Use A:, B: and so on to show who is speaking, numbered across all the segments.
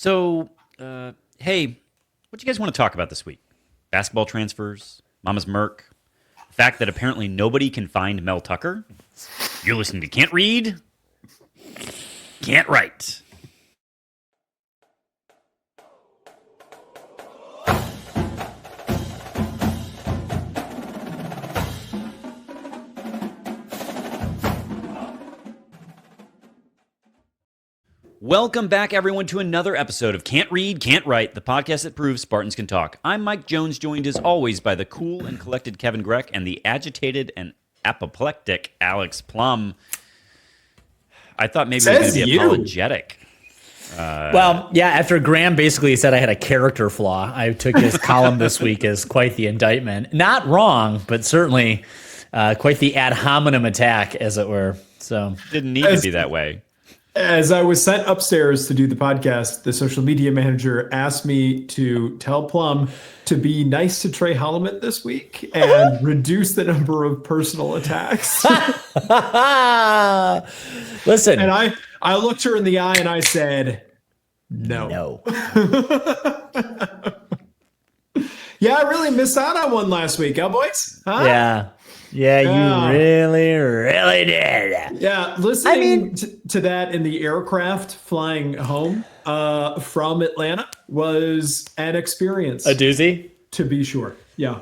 A: So, hey, what do you guys want to talk about this week? Basketball transfers, Mama's Merc, the fact that apparently nobody can find Mel Tucker. You're listening to Can't Read, Can't Write. Welcome back, everyone, to another episode of Can't Read, Can't Write, the podcast that proves Spartans can talk. I'm Mike Jones, joined as always by the cool and collected Kevin Greck and the agitated and apoplectic Alex Plum. I thought maybe it was going to be apologetic.
B: After Graham basically said I had a character flaw, I took his column this week as quite the indictment. Not wrong, but certainly quite the ad hominem attack, as it were. So
A: didn't need to be that way.
C: As I was sent upstairs to do the podcast, the social media manager asked me to tell Plum to be nice to Trey Holloman this week and reduce the number of personal attacks.
B: Listen.
C: And I looked her in the eye and I said, no. Yeah, I really missed out on one last week, huh, boys? Huh?
B: Yeah, you really did.
C: Yeah, listening to that in the aircraft flying home from Atlanta was an experience.
B: A doozy?
C: To be sure, yeah.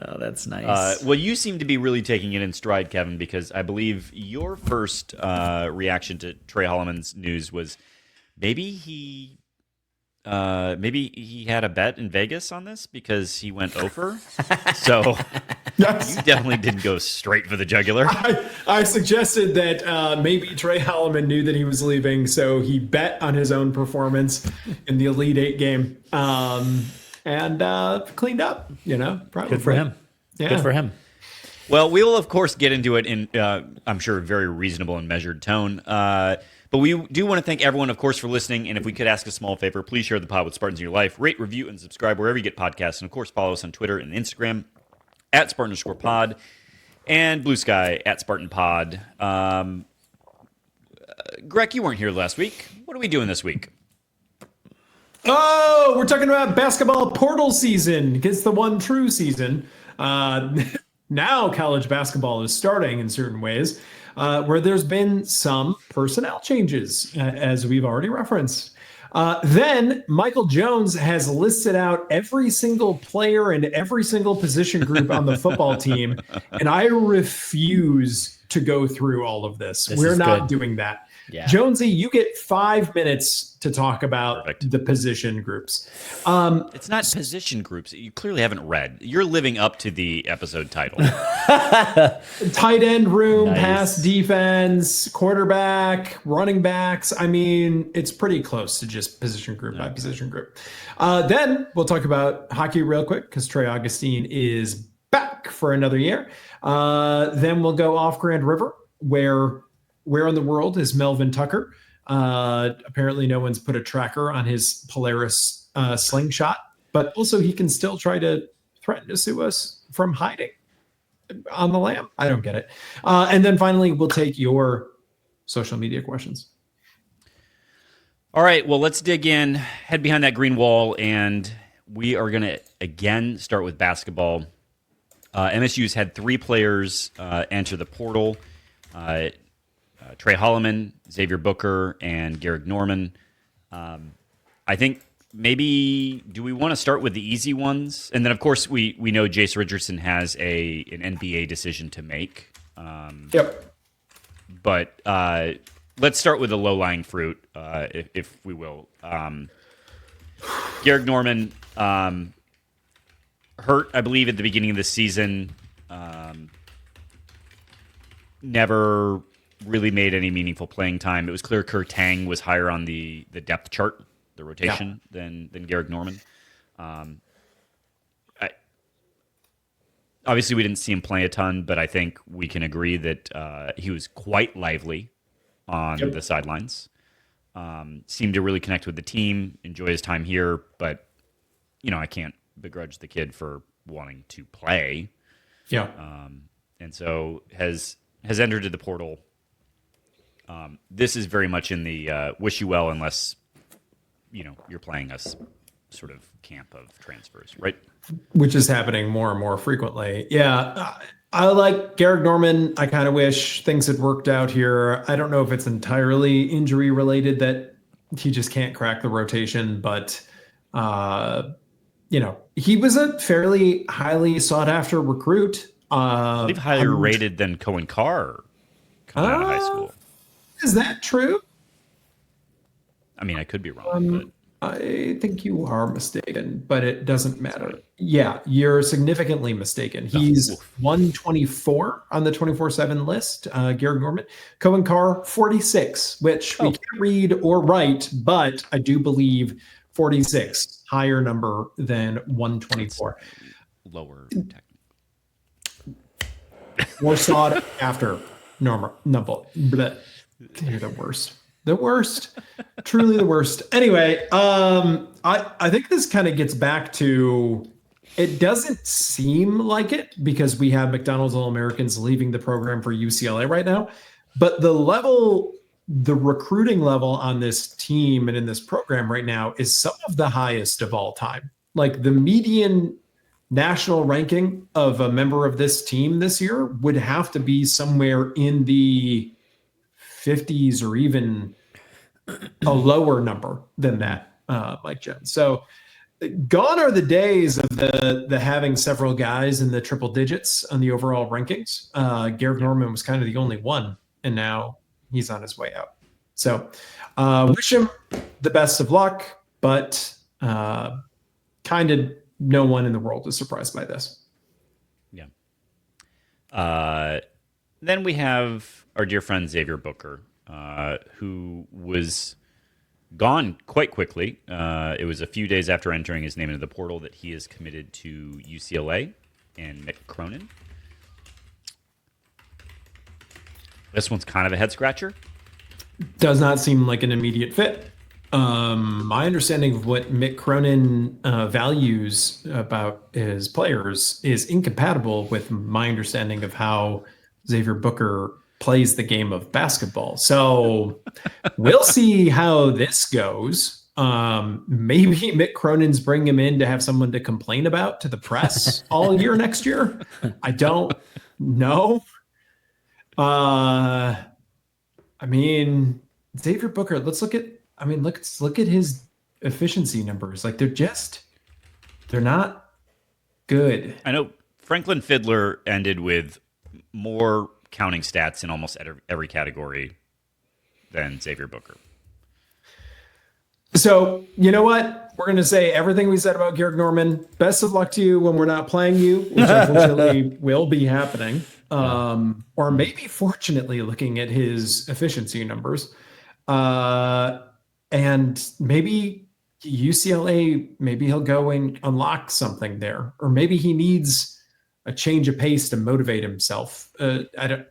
B: Oh, that's nice.
A: Well, you seem to be really taking it in stride, Kevin, because I believe your first reaction to Trey Holloman's news was maybe he had a bet in Vegas on this because he went over. So
C: yes.
A: You definitely didn't go straight for the jugular.
C: I suggested that maybe Trey Holloman knew that he was leaving, so he bet on his own performance in the Elite Eight game and cleaned up, probably.
B: Good for him.
C: Yeah.
B: Good for him.
A: Well, we will, of course, get into it in, I'm sure, very reasonable and measured tone. But we do want to thank everyone, of course, for listening. And if we could ask a small favor, please share the pod with Spartans in your life. Rate, review, and subscribe wherever you get podcasts. And, of course, follow us on Twitter and Instagram at Spartan_pod and Blue Sky at SpartanPod. Greg, you weren't here last week. What are we doing this week?
C: Oh, we're talking about basketball portal season. It's the one true season. Now college basketball is starting in certain ways. Where there's been some personnel changes, as we've already referenced. Then Michael Jones has listed out every single player and every single position group on the football team, and I refuse to go through all of this. We're not doing that.
B: Yeah.
C: Jonesy, you get 5 minutes to talk about the position groups.
A: It's not position groups. You clearly haven't read. You're living up to the episode title.
C: Tight end room,
B: Nice.
C: pass defense, quarterback, running backs. I mean, it's pretty close to just position group by position group. Then we'll talk about hockey real quick because Trey Augustine is back for another year. Then we'll go off Grand River, where in the world is Melvin Tucker? Apparently no one's put a tracker on his Polaris slingshot, but also he can still try to threaten to sue us from hiding on the lam. I don't get it. And then finally, we'll take your social media questions.
A: All right, well, let's dig in, head behind that green wall, and we are going to, again, start with basketball. MSU's had 3 players enter the portal. Trey Holloman, Xavier Booker, and Garrick Norman. I think maybe, do we want to start with the easy ones? And then, of course, we know Jace Richardson has an NBA decision to make.
C: Yep.
A: But let's start with the low-lying fruit, if we will. Garrick Norman hurt, I believe, at the beginning of the season. Never really made any meaningful playing time. It was clear Tang was higher on the depth chart, the rotation, than Garrick Norman. Obviously, we didn't see him play a ton, but I think we can agree that he was quite lively on the sidelines. Seemed to really connect with the team, enjoy his time here, but I can't begrudge the kid for wanting to play.
C: Yeah.
A: And so has entered the portal. This is very much in the wish you well unless you're playing us sort of camp of transfers, right?
C: Which is happening more and more frequently. Yeah. I like Garrick Norman. I kind of wish things had worked out here. I don't know if it's entirely injury related that he just can't crack the rotation, but he was a fairly highly sought after recruit.
A: I believe higher rated than Cohen Carr coming out of high school.
C: Is that true?
A: I mean, I could be wrong, but
C: I think you are mistaken, but it doesn't matter. Yeah, you're significantly mistaken. He's 124 on the 24/7 list. Garrick Norman, Cohen Carr 46, which we can't read or write, but I do believe 46, higher number than 124.
A: Lower.
C: More sought after number. You're the worst. The worst. Truly the worst. Anyway, I think this kind of gets back to, it doesn't seem like it because we have McDonald's All-Americans leaving the program for UCLA right now, but the recruiting level on this team and in this program right now is some of the highest of all time. Like the median national ranking of a member of this team this year would have to be somewhere in the 50s or even a lower number than that, Mike Jones. So gone are the days of the having several guys in the triple digits on the overall rankings. Garrick Norman was kind of the only one, and now he's on his way out. So wish him the best of luck, but kind of no one in the world is surprised by this.
A: Yeah. Then we have our dear friend Xavier Booker, who was gone quite quickly. It was a few days after entering his name into the portal that he is committed to UCLA and Mick Cronin. This one's kind of a head scratcher.
C: Does not seem like an immediate fit. My understanding of what Mick Cronin values about his players is incompatible with my understanding of how Xavier Booker plays the game of basketball. So we'll see how this goes. Maybe Mick Cronin's bring him in to have someone to complain about to the press all year next year. I don't know. I mean, Xavier Booker, let's look at his efficiency numbers. Like they're not good.
A: I know Franklin Fiddler ended with more counting stats in almost every category than Xavier Booker.
C: So, you know what? We're going to say everything we said about Garrick Norman. Best of luck to you when we're not playing you, which unfortunately will be happening. Or maybe fortunately looking at his efficiency numbers. And maybe UCLA, maybe he'll go and unlock something there. Or maybe he needs a change of pace to motivate himself, a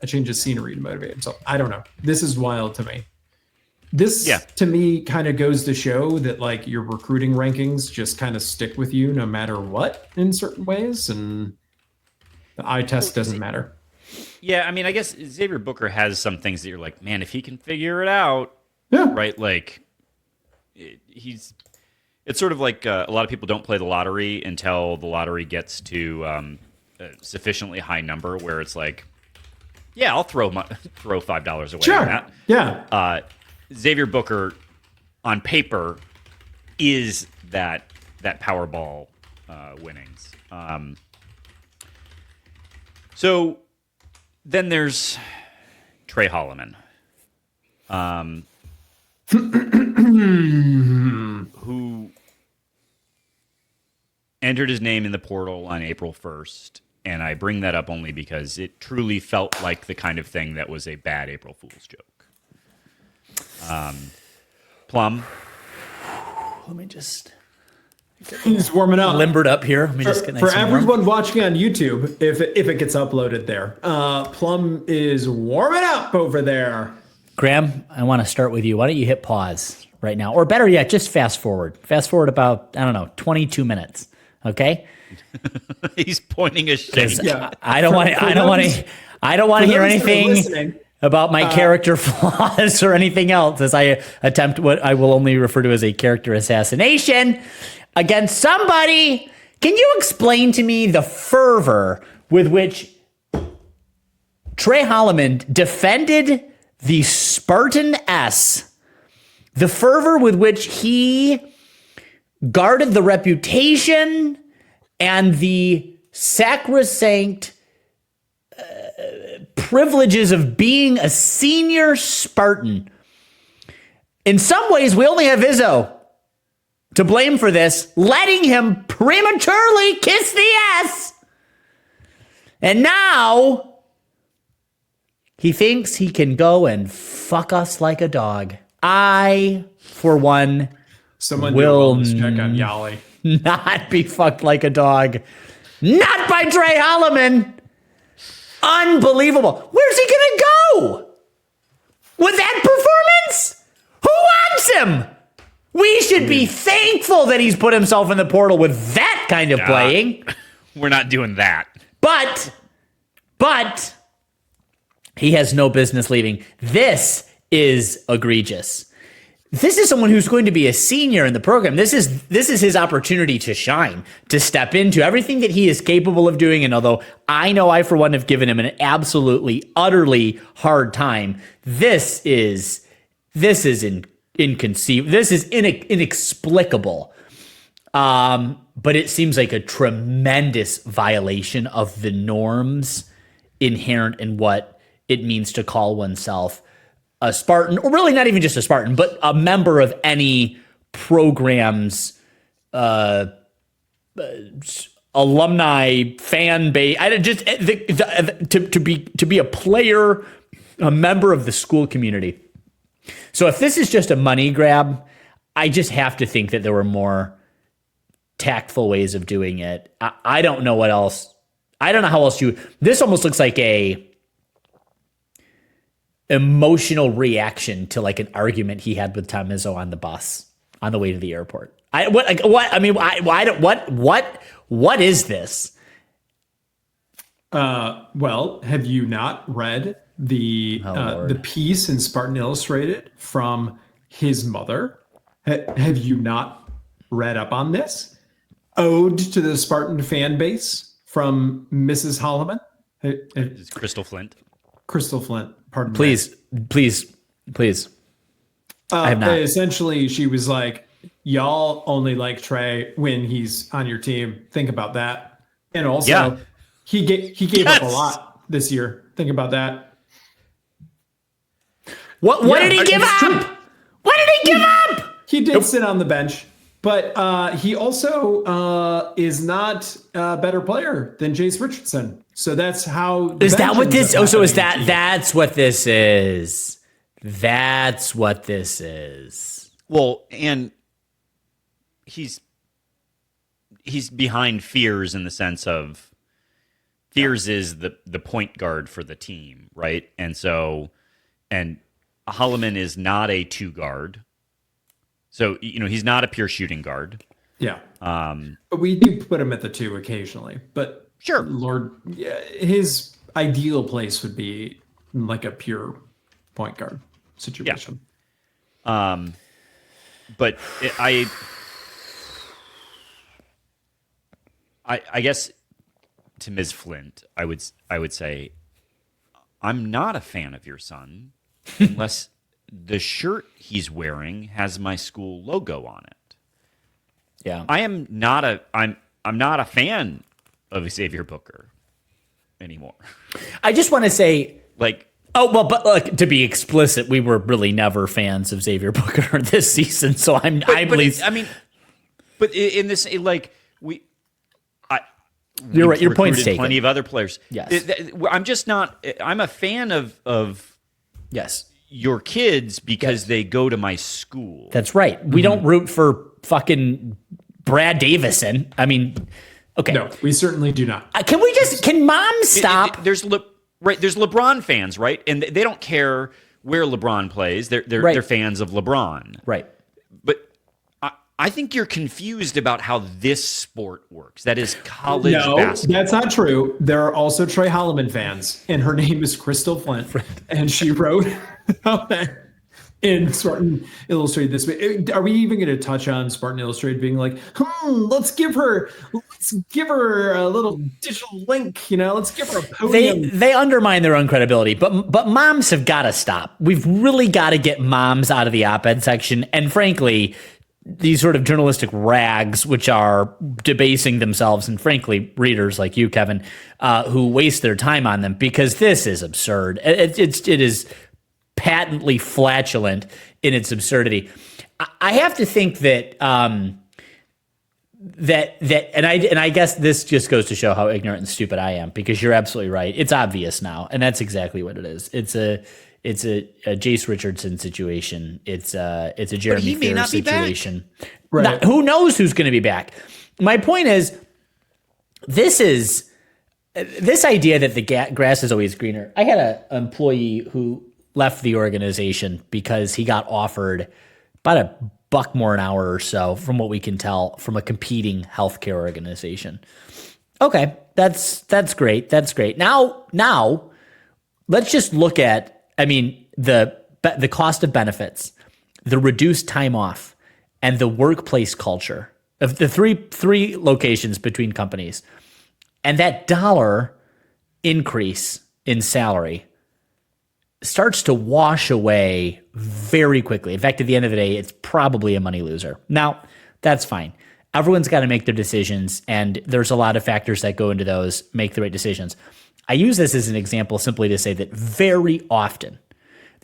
C: change of scenery to motivate himself. I don't know. This is wild to me. This, to me, kind of goes to show that like your recruiting rankings just kind of stick with you no matter what in certain ways, and the eye test doesn't matter.
A: Yeah, I mean, I guess Xavier Booker has some things that you're like, man, if he can figure it out, right? Like, it's sort of like a lot of people don't play the lottery until the lottery gets to a sufficiently high number where it's like, yeah, I'll throw $5 away on that.
C: Yeah.
A: Xavier Booker, on paper, is that Powerball winnings. So then there's Trey Holloman, who entered his name in the portal on April 1st. And I bring that up only because it truly felt like the kind of thing that was a bad April Fool's joke. Plum.
B: Let me just...
C: He's warming up.
B: Limbered up here. Let me just get nice
C: for
B: and
C: everyone
B: warm.
C: watching on YouTube, if it gets uploaded there, Plum is warming up over there.
B: Graham, I want to start with you. Why don't you hit pause right now? Or better yet, just fast forward. Fast forward about, 22 minutes. Okay?
A: He's pointing a shake.
B: I don't want to hear anything. about my character flaws or anything else as I attempt what I will only refer to as a character assassination against somebody. Can you explain to me the fervor with which Trey Holloman defended the Spartan S, the fervor with which he guarded the reputation and the sacrosanct privileges of being a senior Spartan? In some ways, we only have Izzo to blame for this, letting him prematurely kiss the ass. And now he thinks he can go and fuck us like a dog. I, for one,
C: Someone
B: will
C: do a wellness check on Yali.
B: not be fucked like a dog. Not by Trey Holloman. Unbelievable. Where's he going to go? With that performance? Who wants him? We should be thankful that he's put himself in the portal with that kind of playing.
A: We're not doing that.
B: But he has no business leaving. This is egregious. This is someone who's going to be a senior in the program. This is his opportunity to shine, to step into everything that he is capable of doing. And although I know I, for one, have given him an absolutely, utterly hard time, this is inconceivable. This is inexplicable. But it seems like a tremendous violation of the norms inherent in what it means to call oneself a Spartan, or really not even just a Spartan, but a member of any program's alumni fan base. To be a player, a member of the school community. So if this is just a money grab, I just have to think that there were more tactful ways of doing it. I don't know what else. I don't know how else this almost looks like a emotional reaction to like an argument he had with Tom Izzo on the bus on the way to the airport. What is this?
C: Well, have you not read the piece in Spartan Illustrated from his mother? Have you not read up on this? Ode to the Spartan fan base from Mrs. Holloman?
A: It's Crystal Flint.
C: Crystal Flint, pardon me.
B: Please. I have not.
C: Essentially, she was like, y'all only like Trey when he's on your team. Think about that. And also, he gave up a lot this year. Think about that.
B: What did he give up? What did he give up?
C: He did sit on the bench, but he also is not a better player than Jace Richardson. So that's how.
B: Is that what this? Oh, so is that? That's what this is. That's what this is.
A: Well, and he's behind Fears in the sense of Fears is the point guard for the team, right? And Holloman is not a 2 guard. So, he's not a pure shooting guard.
C: Yeah. But we do put him at the 2 occasionally. But
A: sure,
C: his ideal place would be like a pure point guard situation.
A: Yeah. But I guess to Ms. Flint, I would say, I'm not a fan of your son unless the shirt he's wearing has my school logo on it.
B: Yeah.
A: I'm not a fan of Xavier Booker anymore.
B: I just want to say,
A: but
B: to be explicit, we were really never fans of Xavier Booker this season. So I'm pleased.
A: But in this,
B: you're right. Your point's taken.
A: Plenty of other players.
B: Yes.
A: I'm just not. I'm a fan of
B: yes,
A: your kids because they go to my school.
B: That's right. We don't root for fucking Brad Davison. Okay.
C: No, we certainly do not.
B: Can mom stop?
A: There's LeBron fans, right? And they don't care where LeBron plays. They're fans of LeBron.
B: Right.
A: But I think you're confused about how this sport works. That is college
C: No,
A: basketball.
C: that's not true. There are also Trey Holloman fans, and her name is Crystal Flint, and she wrote about that in Spartan Illustrated this week. Are we even going to touch on Spartan Illustrated being like, let's give her a little digital link, let's give her a podium.
B: They undermine their own credibility, but moms have got to stop. We've really got to get moms out of the op-ed section, and frankly, these sort of journalistic rags, which are debasing themselves, and frankly, readers like you, Kevin, who waste their time on them, because this is absurd. It is patently flatulent in its absurdity. I have to think that and I guess this just goes to show how ignorant and stupid I am, because you're absolutely right. It's obvious now, and that's exactly what it is. It's a Jace Richardson situation. It's a Jeremy Fears situation.
C: Right.
B: Now, who knows who's going to be back? My point is, this idea that the grass is always greener. I had an employee who left the organization because he got offered about $1 more an hour or so, from what we can tell, from a competing healthcare organization. Okay, that's great. That's great. Now, let's just look at, the cost of benefits, the reduced time off, and the workplace culture of the three locations between companies, and that dollar increase in salary starts to wash away very quickly. In fact, at the end of the day, it's probably a money loser. Now, that's fine. Everyone's got to make their decisions, and there's a lot of factors that go into those, make the right decisions. I use this as an example simply to say that very often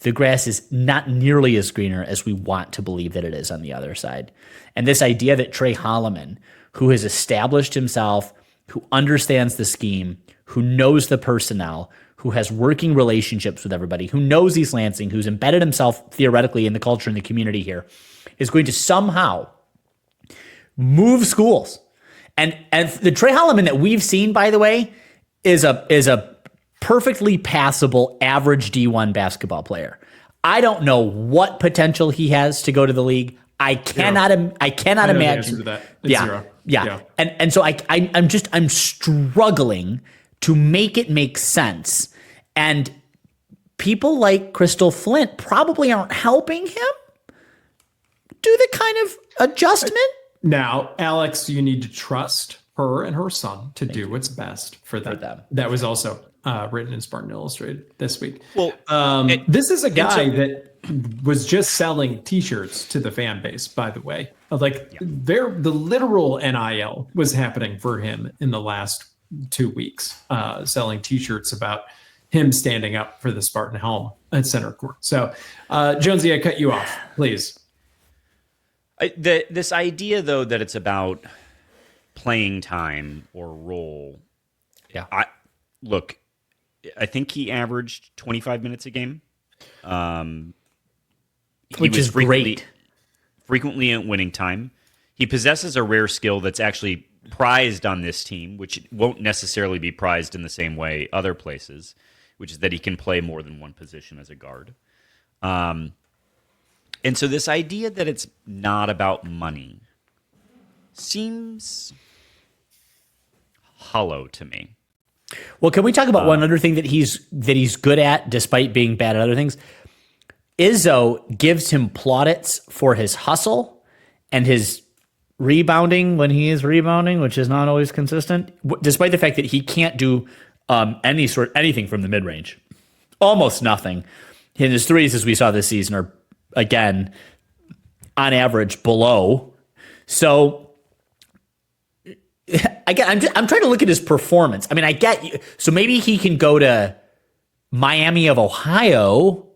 B: the grass is not nearly as greener as we want to believe that it is on the other side. And this idea that Trey Holloman, who has established himself, who understands the scheme, who knows the personnel, who has working relationships with everybody, who knows East Lansing, who's embedded himself theoretically in the culture and the community here, is going to somehow move schools. And the Trey Holloman that we've seen, by the way, is a perfectly passable average D1 basketball player. I don't know what potential he has to go to the league. I cannot imagine
C: that.
B: Yeah.
C: Yeah.
B: And so I'm struggling to make it make sense. And people like Crystal Flint probably aren't helping him do the kind of adjustment.
C: Now, Alex, you need to trust her and her son to do what's best for them. That was also written in Spartan Illustrated this week.
A: Well,
C: this is a guy that was just selling T-shirts to the fan base, by the way. The literal NIL was happening for him in the last 2 weeks, selling T-shirts about him standing up for the Spartan helm at center court. So, Jonesy, I cut you off, please.
A: This idea, though, that it's about playing time or role.
B: Yeah.
A: I think he averaged 25 minutes a game.
B: Which is great.
A: Frequently in winning time. He possesses a rare skill that's actually prized on this team, which won't necessarily be prized in the same way other places, which is that he can play more than one position as a guard. And so this idea that it's not about money seems hollow to me.
B: Well, can we talk about one other thing that he's good at, despite being bad at other things? Izzo gives him plaudits for his hustle and his rebounding when he is rebounding, which is not always consistent, despite the fact that he can't do anything from the mid range, almost nothing. And his threes, as we saw this season, are again on average below. So again, I'm trying to look at his performance. I mean, I get you. So maybe he can go to Miami of Ohio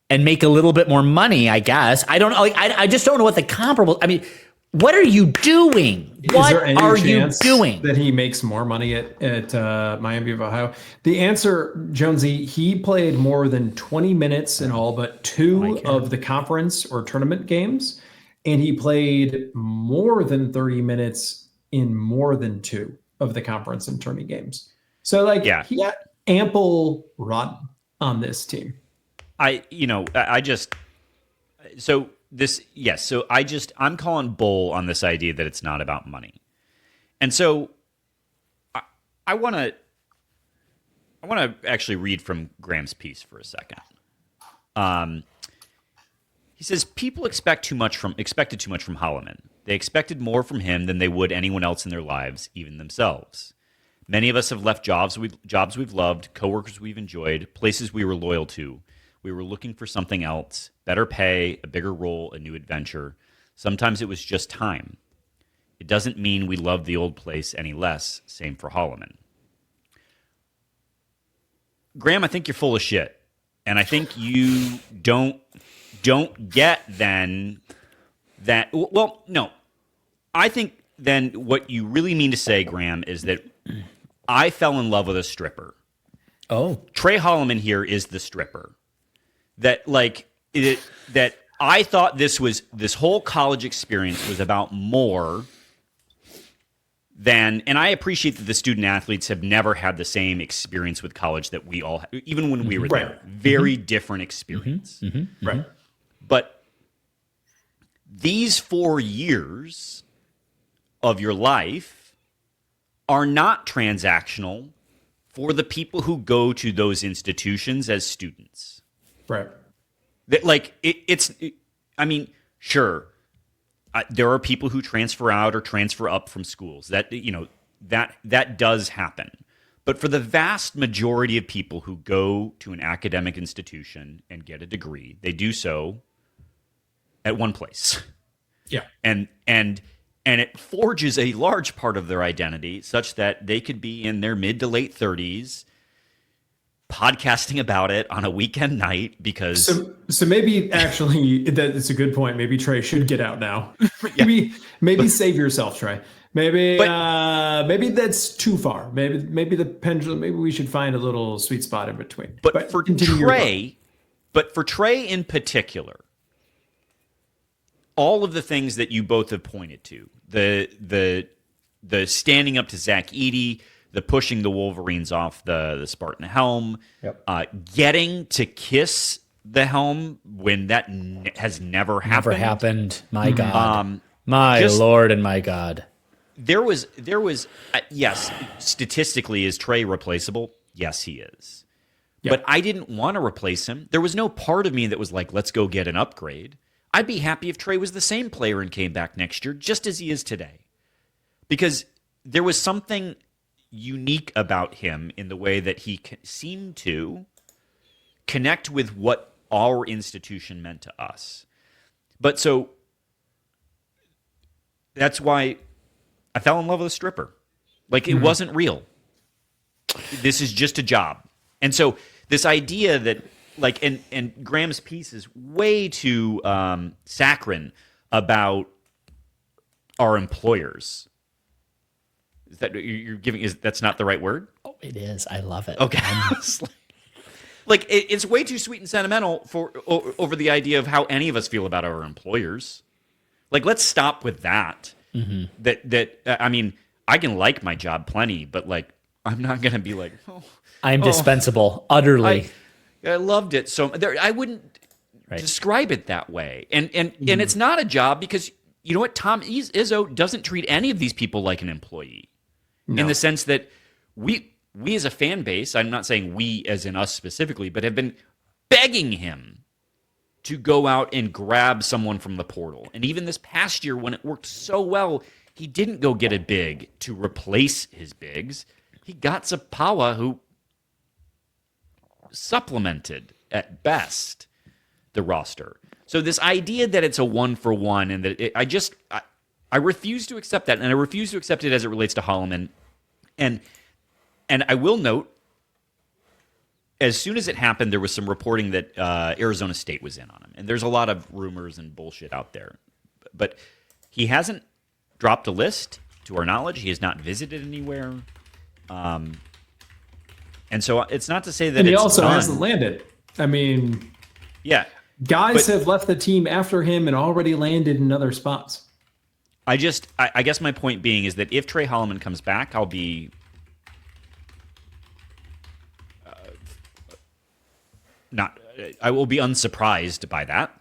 B: and make a little bit more money, I guess. I don't know. I just don't know what the comparable. I mean, what are you doing? What are you doing?
C: That he makes more money at Miami of Ohio? The answer, Jonesy, he played more than 20 minutes in all but two of the conference or tournament games, and he played more than 30 minutes in more than two of the conference and tourney games. So, he got ample run on this team.
A: So yes. So I'm calling bull on this idea that it's not about money, and so I want to actually read from Graham's piece for a second. He says people expected too much from Holloman. They expected more from him than they would anyone else in their lives, even themselves. Many of us have left jobs we've loved, coworkers we've enjoyed, places we were loyal to. We were looking for something else, better pay, a bigger role, a new adventure. Sometimes it was just time. It doesn't mean we love the old place any less. Same for Holloman. Graham, I think you're full of shit. And I think you don't get then that, well, no. I think then what you really mean to say, Graham, is that I fell in love with a stripper.
B: Oh.
A: Trey Holloman here is the stripper. That that I thought this whole college experience was about more than, and I appreciate that the student athletes have never had the same experience with college that we all had, even when we were there. Very different experience.
C: Right.
A: But these 4 years of your life are not transactional for the people who go to those institutions as students.
C: Right.
A: That I mean, sure, there are people who transfer out or transfer up from schools. That does happen. But for the vast majority of people who go to an academic institution and get a degree, they do so at one place.
C: Yeah.
A: And it forges a large part of their identity such that they could be in their mid to late 30s podcasting about it on a weekend night because
C: so maybe actually that's a good point. Maybe Trey should get out now. maybe save yourself, Trey. Maybe that's too far. Maybe the pendulum. Maybe we should find a little sweet spot in between.
A: But for Trey in particular, all of the things that you both have pointed to, the standing up to Zach Edey, the pushing the Wolverines off the Spartan helm, getting to kiss the helm when that has never happened.
B: Never happened. My God. My Lord and my God.
A: There was yes, statistically, is Trey replaceable? Yes, he is. Yep. But I didn't want to replace him. There was no part of me that was like, let's go get an upgrade. I'd be happy if Trey was the same player and came back next year just as he is today. Because there was something unique about him in the way that he seemed to connect with what our institution meant to us. But so that's why I fell in love with a stripper. Like, it wasn't real. This is just a job. And so this idea that, like, and Graham's piece is way too saccharine about our employers. Is that you're giving? That's not the right word?
B: Oh, it is. I love it.
A: Okay. Like, it's way too sweet and sentimental over the idea of how any of us feel about our employers. Like, let's stop with that. I mean, I can like my job plenty, but like, I'm not gonna be like,
B: I'm dispensable, utterly.
A: I loved it so. I wouldn't describe it that way, and it's not a job because you know what? Tom Izzo doesn't treat any of these people like an employee, in the sense that we as a fan base, I'm not saying we as in us specifically, but have been begging him to go out and grab someone from the portal. And even this past year, when it worked so well, he didn't go get a big to replace his bigs. He got Zapawa, who supplemented at best the roster. So this idea that it's a 1-for-1 and that I refuse to accept that, and I refuse to accept it as it relates to Holloman. And I will note, as soon as it happened, there was some reporting that Arizona State was in on him. And there's a lot of rumors and bullshit out there. But he hasn't dropped a list, to our knowledge. He has not visited anywhere. And so it's not to say that
C: he also hasn't landed. I mean,
A: yeah,
C: guys have left the team after him and already landed in other spots.
A: I guess my point being is that if Trey Holloman comes back, I'll be I will be unsurprised by that.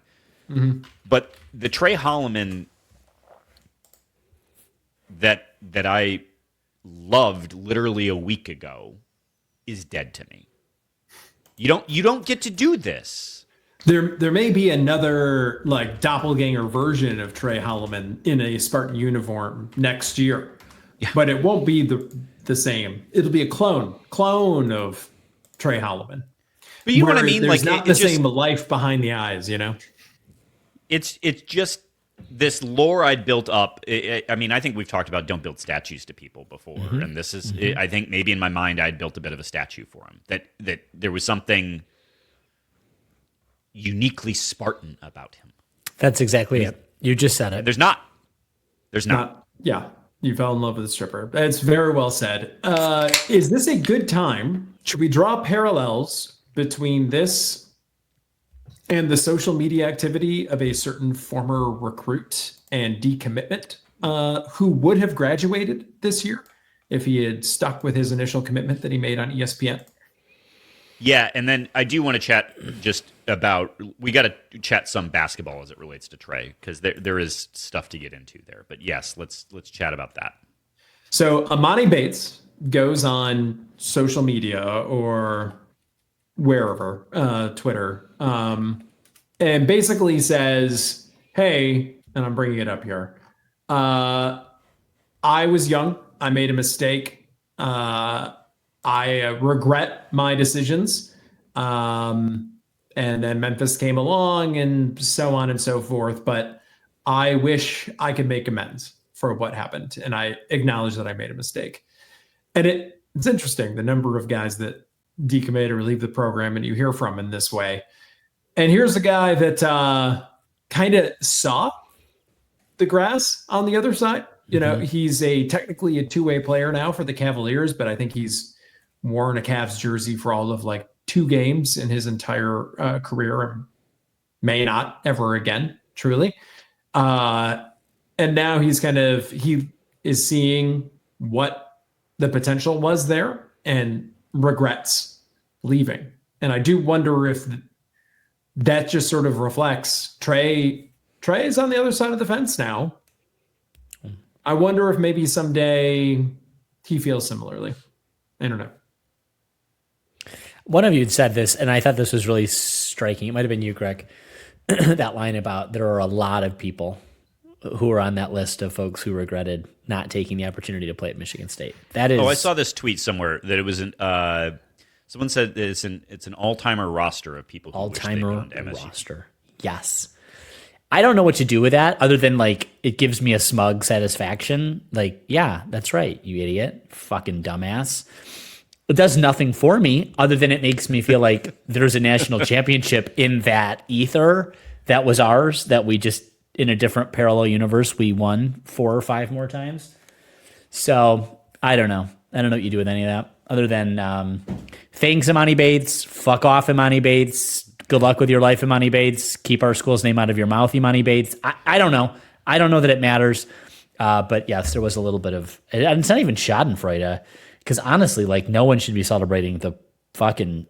A: But the Trey Holloman that I loved literally a week ago is dead to me. You don't get to do this.
C: There may be another like doppelganger version of Trey Holloman in a Spartan uniform next year, but it won't be the same. It'll be a clone of Trey Holloman.
A: But you know what I mean?
C: There's
A: Like
C: not the same life behind the eyes, you know.
A: It's just this lore I'd built up. I mean, I think we've talked about don't build statues to people before, and this is. I think maybe in my mind I'd built a bit of a statue for him. That there was something uniquely Spartan about him.
B: That's exactly it. You just said it.
A: There's not.
C: Yeah, you fell in love with a stripper. That's very well said. Is this a good time? Should we draw parallels between this and the social media activity of a certain former recruit and decommitment who would have graduated this year if he had stuck with his initial commitment that he made on ESPN?
A: Yeah, and then I do want to chat just about, we got to chat some basketball as it relates to Trey, because there is stuff to get into there. But yes, let's chat about that.
C: So Amani Bates goes on social media or wherever, Twitter, and basically says, hey, and I'm bringing it up here, I was young. I made a mistake. I regret my decisions. And then Memphis came along and so on and so forth. But I wish I could make amends for what happened. And I acknowledge that I made a mistake. And it's interesting, the number of guys that decommit or leave the program and you hear from in this way. And here's a guy that kind of saw the grass on the other side. You know, he's technically a two-way player now for the Cavaliers, but I think he's worn a Cavs jersey for all of like 2 games in his entire career and may not ever again, truly. And now he is seeing what the potential was there and regrets leaving. And I do wonder if that just sort of reflects Trey is on the other side of the fence now. I wonder if maybe someday he feels similarly. I don't know.
B: One of you had said this, and I thought this was really striking. It might have been you, Greg. That line about there are a lot of people who are on that list of folks who regretted not taking the opportunity to play at Michigan State. That is.
A: Oh, I saw this tweet somewhere that it was someone said it's an all-timer roster of people who
B: all-timer
A: wish they'd gone to MSU.
B: roster. Yes. I don't know what to do with that other than like it gives me a smug satisfaction. Like, yeah, that's right, you idiot, fucking dumbass. It does nothing for me other than it makes me feel like there's a national championship in that ether that was ours that we just in a different parallel universe we won 4 or 5 more times. So I don't know. I don't know what you do with any of that other than thanks, Imani Bates. Fuck off, Imani Bates. Good luck with your life, Imani Bates. Keep our school's name out of your mouth, Imani Bates. I don't know. I don't know that it matters. But yes, there was a little bit of, and it's not even schadenfreude, because honestly, like no one should be celebrating the fucking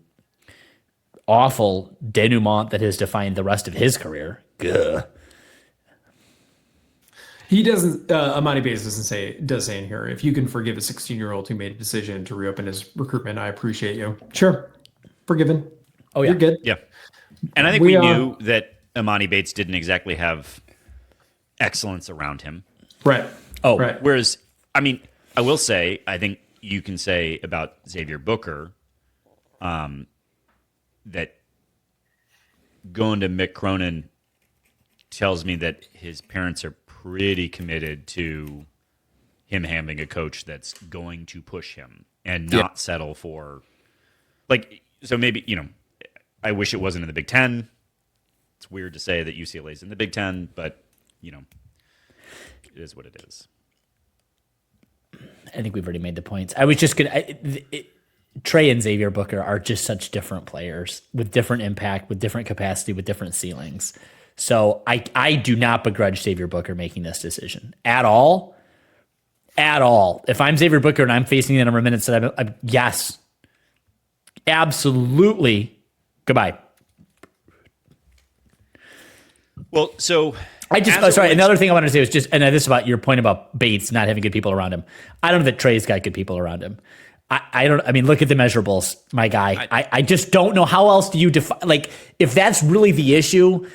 B: awful denouement that has defined the rest of his career. Gah.
C: He doesn't, Amani Bates does say in here, if you can forgive a 16-year-old who made a decision to reopen his recruitment, I appreciate you. Sure. Forgiven.
B: Oh, yeah.
C: You're good.
A: Yeah. And I think we knew that Imani Bates didn't exactly have excellence around him.
C: Right.
B: Oh,
C: right.
A: Whereas, I mean, I will say, I think you can say about Xavier Booker that going to Mick Cronin tells me that his parents are pretty committed to him having a coach that's going to push him and not settle for, like, so maybe, you know, I wish it wasn't in the Big Ten. It's weird to say that UCLA is in the Big Ten, but, you know, it is what it is.
B: I think we've already made the points. I was just going to... Trey and Xavier Booker are just such different players with different impact, with different capacity, with different ceilings. So I do not begrudge Xavier Booker making this decision at all. At all. If I'm Xavier Booker and I'm facing the number of minutes that I'm yes, absolutely. Goodbye.
A: Well, so
B: Another thing I wanted to say was just, and this is about your point about Bates not having good people around him. I don't know that Trey's got good people around him. I mean, look at the measurables, my guy. I just don't know how else do you define, like, if that's really the issue.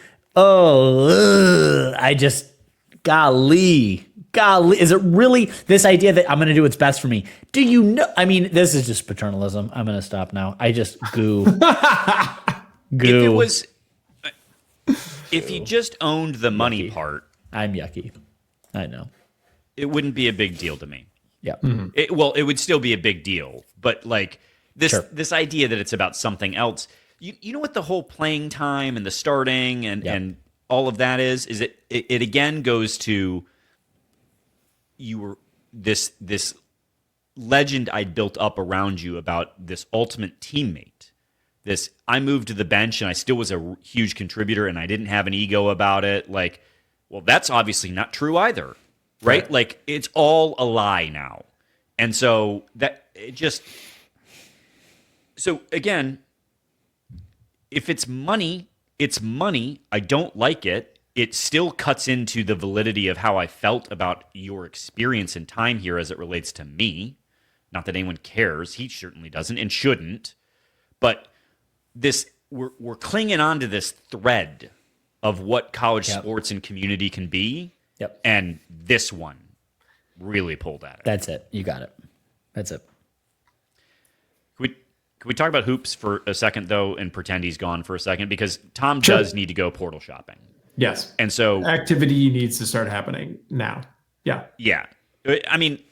B: Golly, is it really this idea that I'm going to do what's best for me? Do you know? I mean, this is just paternalism. I'm going to stop now. I just goo.
A: If you just owned the money part,
B: I'm yucky. I know.
A: it wouldn't be a big deal to me.
B: Yeah.
A: It would still be a big deal, but like this idea that it's about something else. You know what the whole playing time and the starting and all of that is it again goes to you were this legend I built up around you about this ultimate teammate. This I moved to the bench and I still was a huge contributor and I didn't have an ego about it. Like, well, that's obviously not true either, right? Like it's all a lie now. And so so again, if it's money, it's money. I don't like it. It still cuts into the validity of how I felt about your experience and time here as it relates to me. Not that anyone cares. He certainly doesn't and shouldn't. But we're clinging on to this thread of what college sports and community can be.
B: Yep.
A: And this one really pulled at it.
B: That's it. You got it. That's it.
A: Can we talk about hoops for a second, though, and pretend he's gone for a second? Because Tom does need to go portal shopping.
C: Yes.
A: And so
C: activity needs to start happening now. Yeah.
A: Yeah. I mean,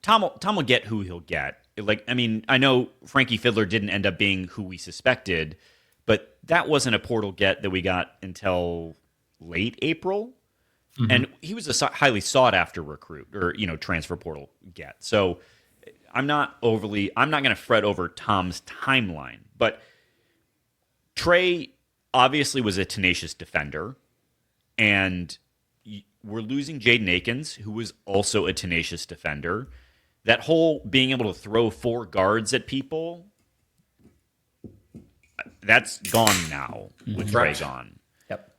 A: Tom will get who he'll get. Like, I mean, I know Frankie Fiddler didn't end up being who we suspected, but that wasn't a portal get that we got until late April. Mm-hmm. And he was a highly sought after recruit or, transfer portal get. So I'm not going to fret over Tom's timeline, but Trey obviously was a tenacious defender, and we're losing Jaden Akins, who was also a tenacious defender. That whole being able to throw 4 guards at people, that's gone now with Trey gone.
B: Yep.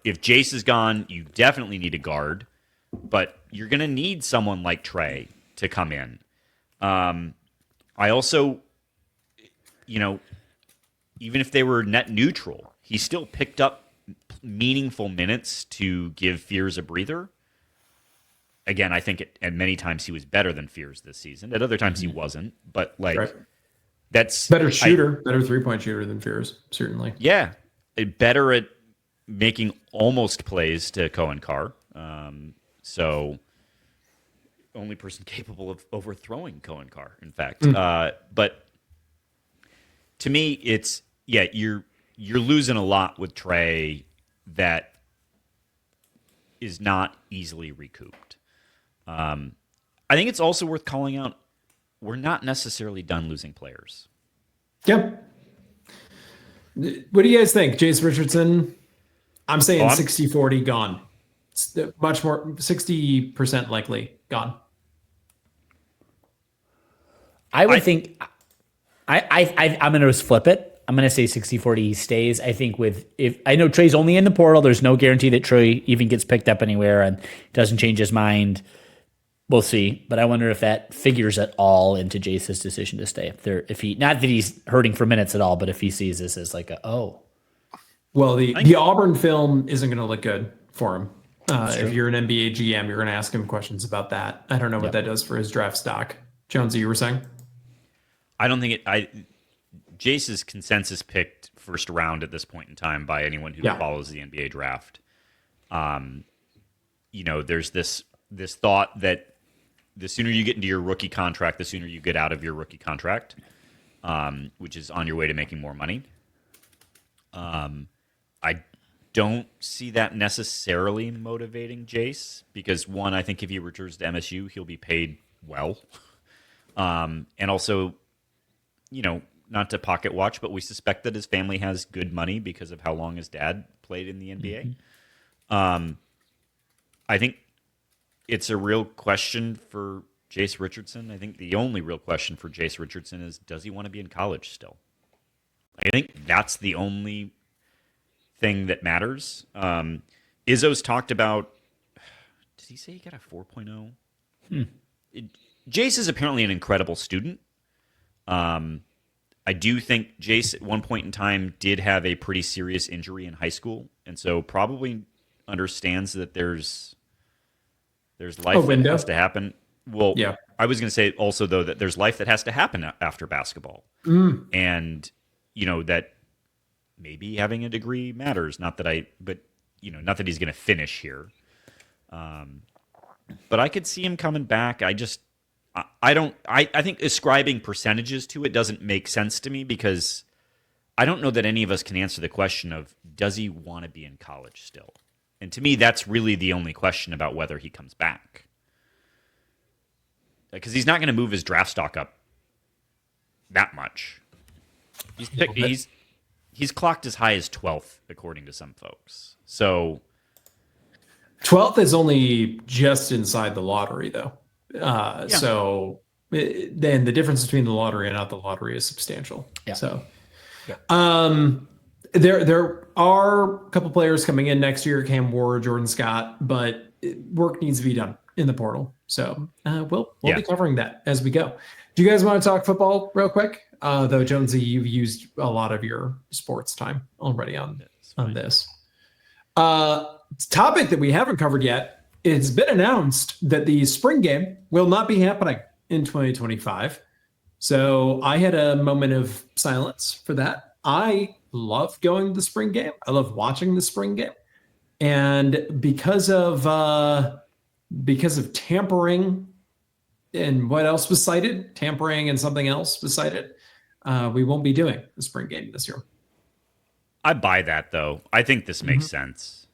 A: If Jace is gone, you definitely need a guard, but you're going to need someone like Trey to come in. I also, even if they were net neutral, he still picked up meaningful minutes to give Fears a breather. Again, I think at many times he was better than Fears this season. At other times he wasn't, but that's
C: better shooter, better 3-point shooter than Fears, certainly.
A: Yeah, better at making almost plays to Cohen Carr. So only person capable of overthrowing Cohen Carr, in fact. But to me, it's you're losing a lot with Trey that is not easily recouped. I think it's also worth calling out, we're not necessarily done losing players.
C: Yep. What do you guys think? Jace Richardson, I'm saying 60-40 gone. It's much more, 60% likely gone.
B: I would think I'm going to flip it. I'm going to say 60-40 he stays. I think if I know Trey's only in the portal, there's no guarantee that Trey even gets picked up anywhere and doesn't change his mind. We'll see, but I wonder if that figures at all into Jace's decision to stay. If he, not that he's hurting for minutes at all, but if he sees this as like
C: well, the Auburn film isn't going to look good for him. If you're an NBA GM, you're going to ask him questions about that. I don't know what that does for his draft stock. Jonesy, you were saying?
A: I don't think Jace's consensus picked first round at this point in time by anyone who follows the NBA draft. There's this thought that the sooner you get into your rookie contract, the sooner you get out of your rookie contract, which is on your way to making more money. I don't see that necessarily motivating Jace because, one, I think if he returns to MSU, he'll be paid well. And also, not to pocket watch, but we suspect that his family has good money because of how long his dad played in the NBA. Mm-hmm. I think it's a real question for Jace Richardson. I think the only real question for Jace Richardson is, does he want to be in college still? I think that's the only thing that matters. Izzo's talked about. Did he say he got a 4.0? Jace is apparently an incredible student. I do think Jace at one point in time did have a pretty serious injury in high school, and so probably understands that there's life that has to happen. Well, yeah. I was going to say also though that there's life that has to happen after basketball, and that maybe having a degree matters. Not that he's going to finish here. But I could see him coming back. I think ascribing percentages to it doesn't make sense to me because I don't know that any of us can answer the question of does he want to be in college still? And to me, that's really the only question about whether he comes back. Because he's not going to move his draft stock up that much. He's clocked as high as 12th, according to some folks. So
C: 12th is only just inside the lottery, though. So then the difference between the lottery and not the lottery is substantial. Yeah. So, there are a couple players coming in next year, Cam Ward, Jordan Scott, but work needs to be done in the portal. So we'll be covering that as we go. Do you guys want to talk football real quick? Though Jonesy, you've used a lot of your sports time already on this. Topic that we haven't covered yet. It's been announced that the spring game will not be happening in 2025. So I had a moment of silence for that. I love going to the spring game. I love watching the spring game. And because of tampering and what else was cited, tampering and something else was cited, we won't be doing the spring game this year.
A: I buy that, though. I think this makes sense.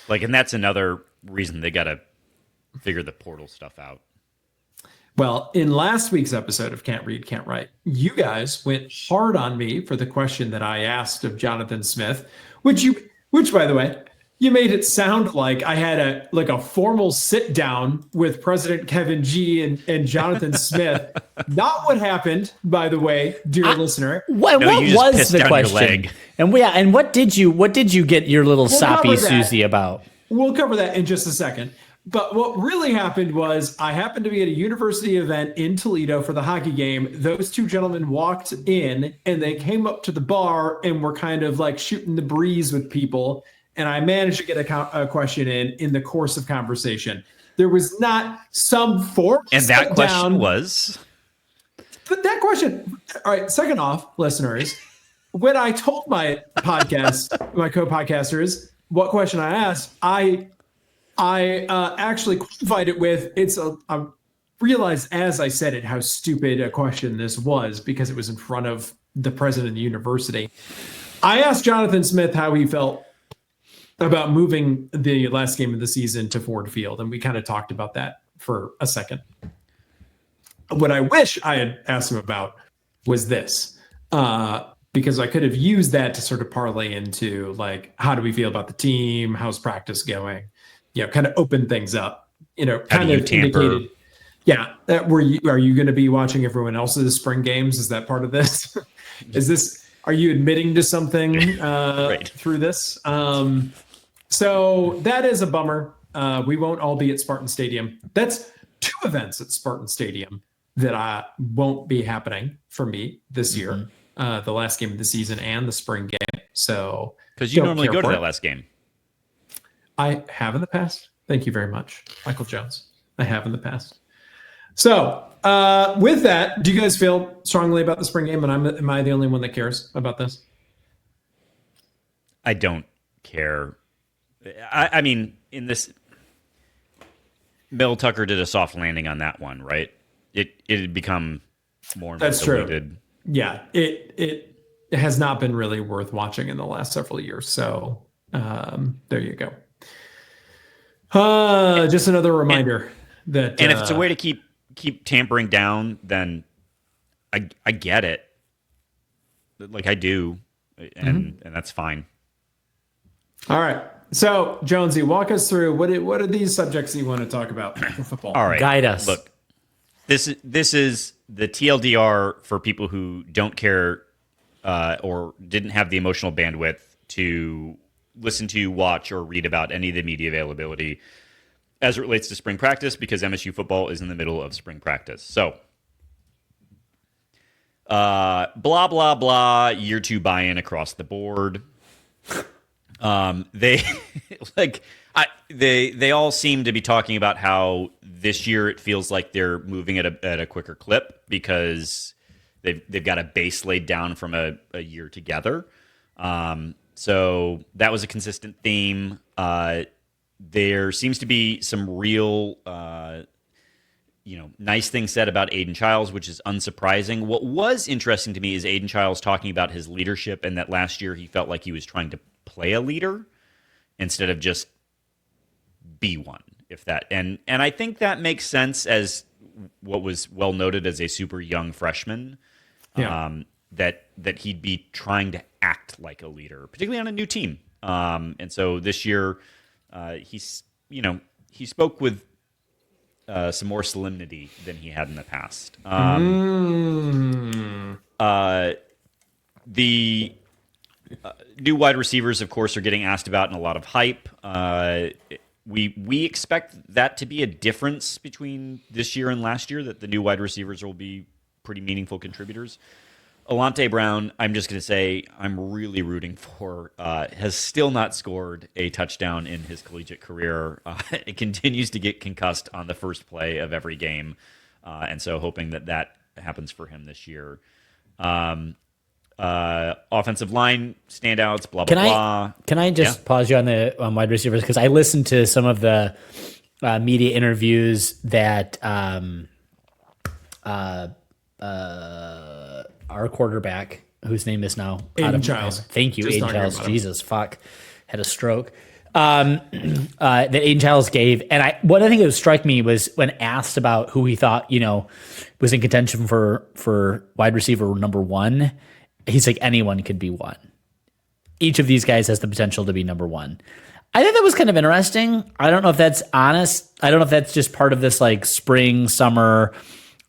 A: And that's another reason they got to figure the portal stuff out.
C: Well, in last week's episode of Can't Read, Can't Write, you guys went hard on me for the question that I asked of Jonathan Smith, which by the way, you made it sound like I had a formal sit down with President Kevin G and Jonathan Smith. Not what happened, by the way, dear listener.
B: What was the question? And what did you get your little soppy Susie about?
C: We'll cover that in just a second. But what really happened was I happened to be at a university event in Toledo for the hockey game. Those two gentlemen walked in and they came up to the bar and were kind of shooting the breeze with people. And I managed to get a question in the course of conversation. There was not some form.
A: And that question was?
C: But that question. All right. Second off, listeners, when I told my co-podcasters what question I asked, I actually qualified it with I realized as I said it how stupid a question this was because it was in front of the president of the university. I asked Jonathan Smith how he felt about moving the last game of the season to Ford Field, and we kind of talked about that for a second. What I wish I had asked him about was this, because I could have used that to sort of parlay into how do we feel about the team? How's practice going? Kind of open things up, kind of indicated. Yeah. Are you going to be watching everyone else's spring games? Is that part of this? Are you admitting to something through this? So that is a bummer. We won't all be at Spartan Stadium. That's two events at Spartan Stadium that won't be happening for me this year. The last game of the season and the spring game. So
A: because you normally go to that last game.
C: I have in the past. Thank you very much, Michael Jones. I have in the past. So with that, do you guys feel strongly about the spring game? And am I the only one that cares about this?
A: I don't care. I mean, in this, Bill Tucker did a soft landing on that one, right? It had become more and more diluted.
C: True. Yeah, it has not been really worth watching in the last several years. So there you go. Just another reminder that,
A: and if it's a way to keep tampering down, then I get it. I do, and that's fine.
C: All right. So Jonesy, walk us through what are these subjects you want to talk about for football?
A: All right,
B: guide us.
A: Look, this is the TLDR for people who don't care or didn't have the emotional bandwidth to listen to, watch, or read about any of the media availability as it relates to spring practice because MSU football is in the middle of spring practice. So, blah, blah, blah, year 2 buy-in across the board. They they all seem to be talking about how this year it feels like they're moving at a quicker clip because they've got a base laid down from a year together. So that was a consistent theme. There seems to be some real nice things said about Aiden Childs, which is unsurprising. What was interesting to me is Aiden Childs talking about his leadership and that last year he felt like he was trying to play a leader instead of just be one. And I think that makes sense as what was well noted as a super young freshman.
C: Yeah.
A: That he'd be trying to act like a leader, particularly on a new team. And so this year, he spoke with some more solemnity than he had in the past. The new wide receivers, of course, are getting asked about in a lot of hype. We expect that to be a difference between this year and last year, that the new wide receivers will be pretty meaningful contributors. Alante Brown, I'm just going to say I'm really rooting for, has still not scored a touchdown in his collegiate career. It continues to get concussed on the first play of every game. And so hoping that happens for him this year. Offensive line standouts, blah, blah, blah.
B: Can I just pause you on the wide receivers? Because I listened to some of the media interviews that our quarterback, whose name is now
C: Aiden Childs.
B: Thank you,
C: Just
B: Aiden
C: talking
B: Childs.
C: about him.
B: Jesus, fuck. Had a stroke. That Aiden Childs gave. And one thing that struck me was when asked about who he thought, was in contention for wide receiver number 1, he's like, anyone could be one. Each of these guys has the potential to be number 1. I think that was kind of interesting. I don't know if that's honest. I don't know if that's just part of this like spring, summer.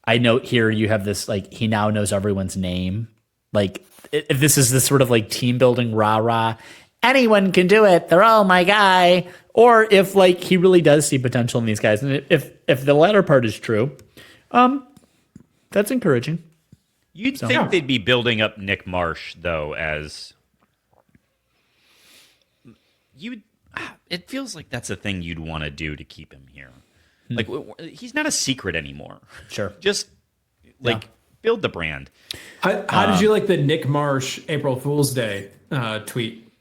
B: I note here you have this like he now knows everyone's name. Like if this is this sort of like team building rah-rah, anyone can do it. They're all my guy. Or if like he really does see potential in these guys, and if the latter part is true, that's encouraging.
A: You'd think they'd be building up Nick Marsh though, as you. It feels like that's a thing you'd want to do to keep him here. Like he's not a secret anymore.
B: Sure.
A: Just build the brand.
C: How did you like the Nick Marsh April Fool's Day tweet?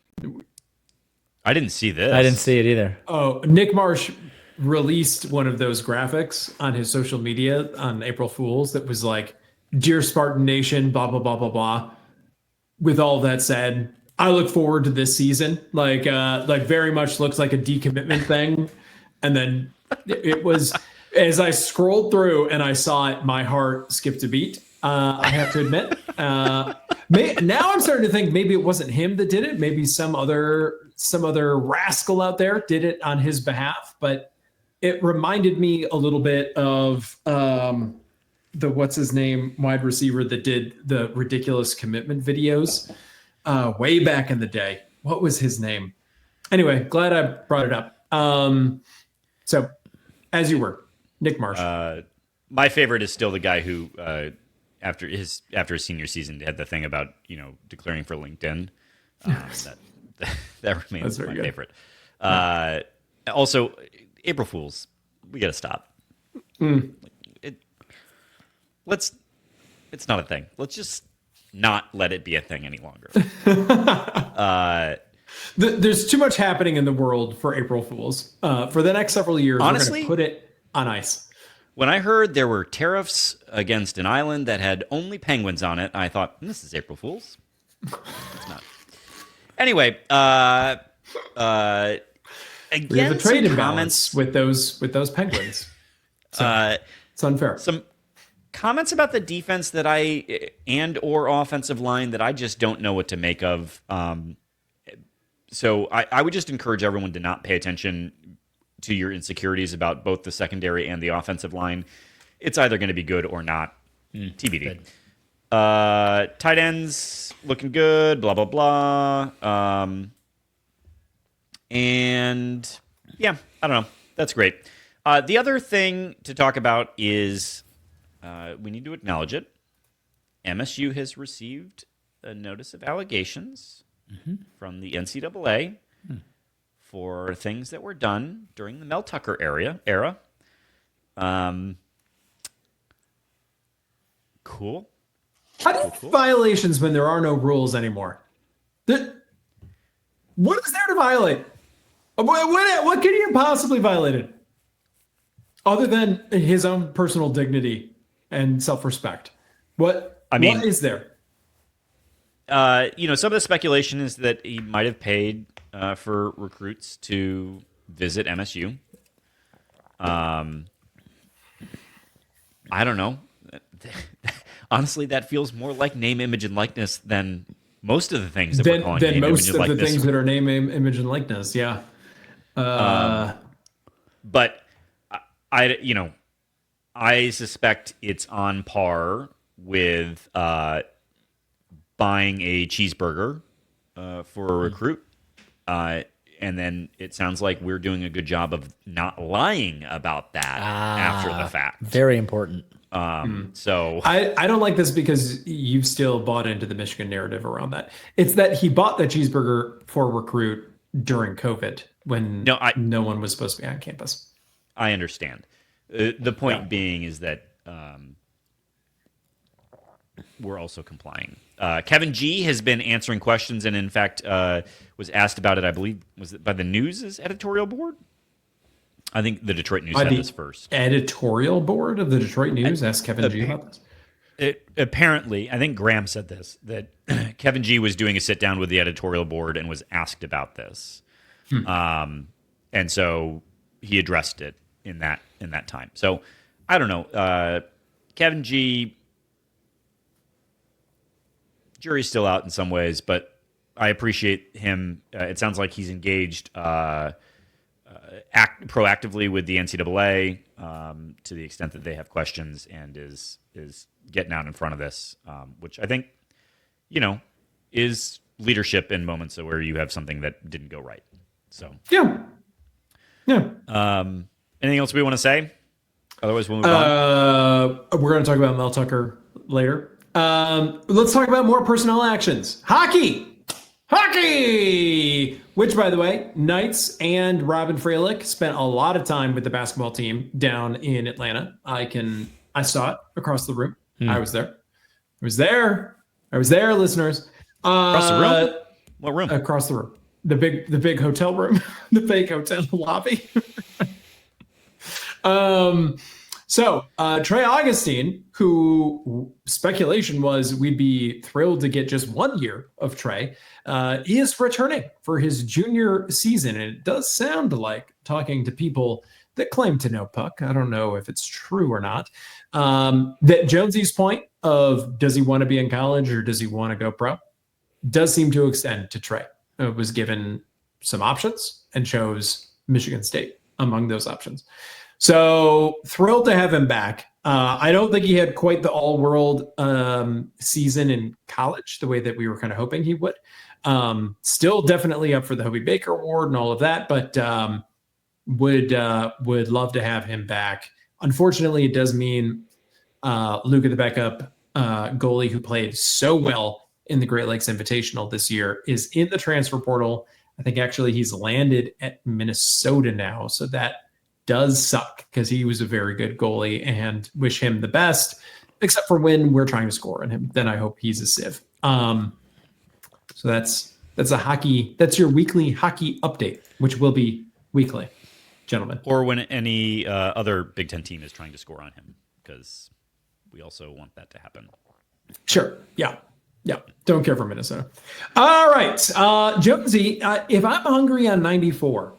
A: I didn't see this.
B: I didn't see it either.
C: Oh, Nick Marsh released one of those graphics on his social media on April Fool's that was like, "Dear Spartan Nation, blah blah blah blah blah." With all that said, I look forward to this season. Like very much looks like a decommitment thing, and then. It was, as I scrolled through and I saw it, my heart skipped a beat. I have to admit. Now I'm starting to think maybe it wasn't him that did it. Maybe some other rascal out there did it on his behalf. But it reminded me a little bit of the what's his name wide receiver that did the ridiculous commitment videos way back in the day. What was his name? Anyway, glad I brought it up. So. As you were, Nick Marsh.
A: My favorite is still the guy who, after his senior season, had the thing about declaring for LinkedIn. That remains my favorite. Also, April Fools, we got to stop. It's not a thing. Let's just not let it be a thing any longer.
C: There's too much happening in the world for April Fools. For the next several years,
A: honestly,
C: we're going to put it on ice.
A: When I heard there were tariffs against an island that had only penguins on it, I thought, this is April Fools. It's not. Anyway, again,
C: we have a trade
A: some
C: imbalance with those penguins. So, it's unfair.
A: Some comments about the defense that or offensive line that I just don't know what to make of. So I would just encourage everyone to not pay attention to your insecurities about both the secondary and the offensive line. It's either going to be good or not. TBD.
B: Good.
A: Tight ends looking good, blah, blah, blah. And yeah, I don't know. That's great. The other thing to talk about is we need to acknowledge it. MSU has received a notice of allegations from the NCAA for things that were done during the Mel Tucker era. Cool.
C: How do you violations when there are no rules anymore? What is there to violate? What could he have possibly violated? Other than his own personal dignity and self-respect. What is there?
A: Some of the speculation is that he might have paid for recruits to visit MSU. I don't know. Honestly, that feels more like name, image, and likeness than most of the things that we're calling name, image, and likeness.
C: The things that are name, image, and likeness. Yeah.
A: But I suspect it's on par with buying a cheeseburger for a recruit. And then it sounds like we're doing a good job of not lying about that after the fact.
B: Very important.
A: So
C: I don't like this because you've still bought into the Michigan narrative around that. It's that he bought the cheeseburger for a recruit during COVID when no one was supposed to be on campus.
A: I understand. The point being is that we're also complying. Kevin G has been answering questions and, in fact, was asked about it, I believe, was it by the News' editorial board? I think the Detroit News had this first.
C: Editorial board of the Detroit News asked Kevin G about this?
A: Apparently, I think Graham said this, that Kevin G was doing a sit-down with the editorial board and was asked about this. And so he addressed it in that time. So, I don't know. Kevin G, jury's still out in some ways, but I appreciate him. It sounds like he's engaged proactively with the NCAA to the extent that they have questions and is getting out in front of this, which I think, is leadership in moments where you have something that didn't go right. So
C: yeah.
A: Anything else we want to say? Otherwise, we'll move on.
C: We're going to talk about Mel Tucker later. Let's talk about more personnel actions. Hockey! Which, by the way, Knights and Robin Freilich spent a lot of time with the basketball team down in Atlanta. I saw it across the room. I was there, listeners.
A: Across the room? What room?
C: Across the room. The big hotel room. The big hotel lobby. So Trey Augustine, who speculation was we'd be thrilled to get just 1 year of Trey, is returning for his junior season. And it does sound like, talking to people that claim to know puck, I don't know if it's true or not, that Jonesy's point of does he want to be in college or does he want to go pro does seem to extend to Trey. It was given some options and chose Michigan State among those options. So thrilled to have him back. I don't think he had quite the all-world season in college the way that we were kind of hoping he would. Still definitely up for the Hobie Baker Award and all of that, but would love to have him back. Unfortunately, it does mean Luka, the backup goalie who played so well in the Great Lakes Invitational this year, is in the transfer portal. I think actually he's landed at Minnesota now, so that does suck because he was a very good goalie and wish him the best, except for when we're trying to score on him. Then I hope he's a sieve. So that's your weekly hockey update, which will be weekly, gentlemen.
A: Or when any other Big Ten team is trying to score on him, because we also want that to happen.
C: Sure. Yeah. Don't care for Minnesota. All right. Jonesy, if I'm hungry on 94,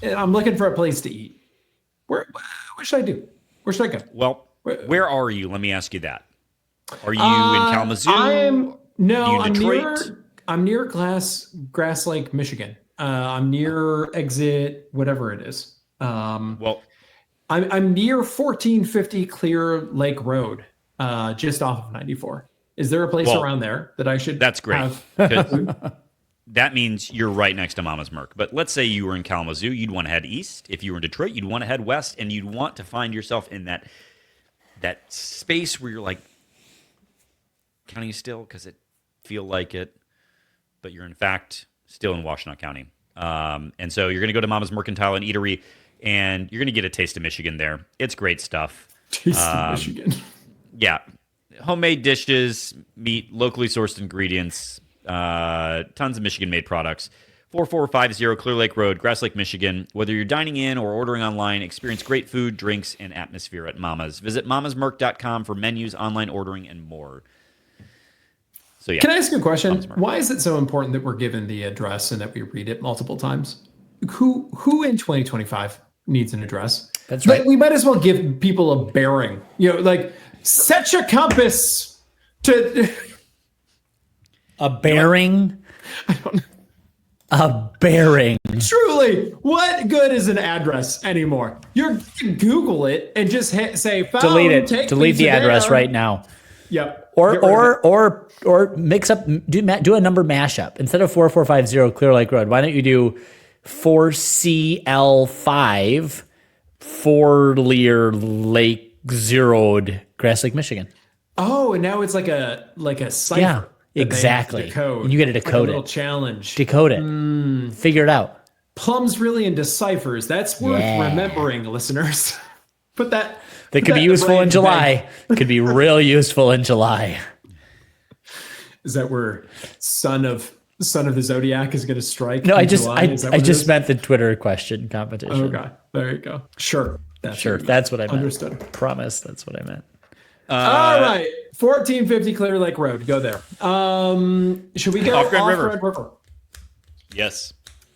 C: I'm looking for a place to eat. What should I do? Where should I go?
A: Well, where are you? Let me ask you that. Are you in Kalamazoo?
C: I'm near Grass Lake, Michigan. I'm near exit whatever it is. I'm near 1450 Clear Lake Road, just off of 94. Is there a place around there that I should?
A: That's great. that means you're right next to Mama's Merc. But let's say you were in Kalamazoo, you'd want to head east. If you were in Detroit, you'd want to head west, and you'd want to find yourself in that space where you're like, county still, because it feel like it, but you're in fact still in Washtenaw County. And so you're going to go to Mama's Mercantile and Eatery, and you're going to get a taste of Michigan there. It's great stuff.
C: Taste of Michigan.
A: Yeah. Homemade dishes, meat, locally sourced ingredients, tons of Michigan-made products. 4450 Clear Lake Road, Grass Lake, Michigan. Whether you're dining in or ordering online, experience great food, drinks, and atmosphere at Mama's. Visit mamasmerc.com for menus, online ordering, and more. So yeah.
C: Can I ask you a question? Why is it so important that we're given the address and that we read it multiple times? Who in 2025 needs an address?
B: That's right.
C: We might as well give people a bearing. Like set your compass to
B: a bearing.
C: I don't know.
B: A bearing.
C: Truly, what good is an address anymore? You can Google it and just say found,
B: delete it. Delete the address
C: there.
B: right now.
C: Yep.
B: Or mix up, do a number mashup. Instead of 4450 Clear Lake Road, why don't you do 4CL5 Lear Lake Zeroed, Grass Lake, Michigan?
C: Oh, and now it's like a cipher.
B: Yeah, exactly. And you get to decode
C: like a little challenge.
B: Decode it. Figure it out.
C: Plum's really into ciphers. That's worth remembering, listeners. Put that.
B: That could be useful in July. Could be real useful in July.
C: Is that where Son of the Zodiac is going to strike?
B: No, I just meant the Twitter question competition.
C: Okay, there you go. Sure,
B: that's what I meant.
C: Understood.
B: Promise, that's what I meant.
C: All right, 1450 Clear Lake Road. Go there. Should we go
A: off Grand
C: River?
A: Yes.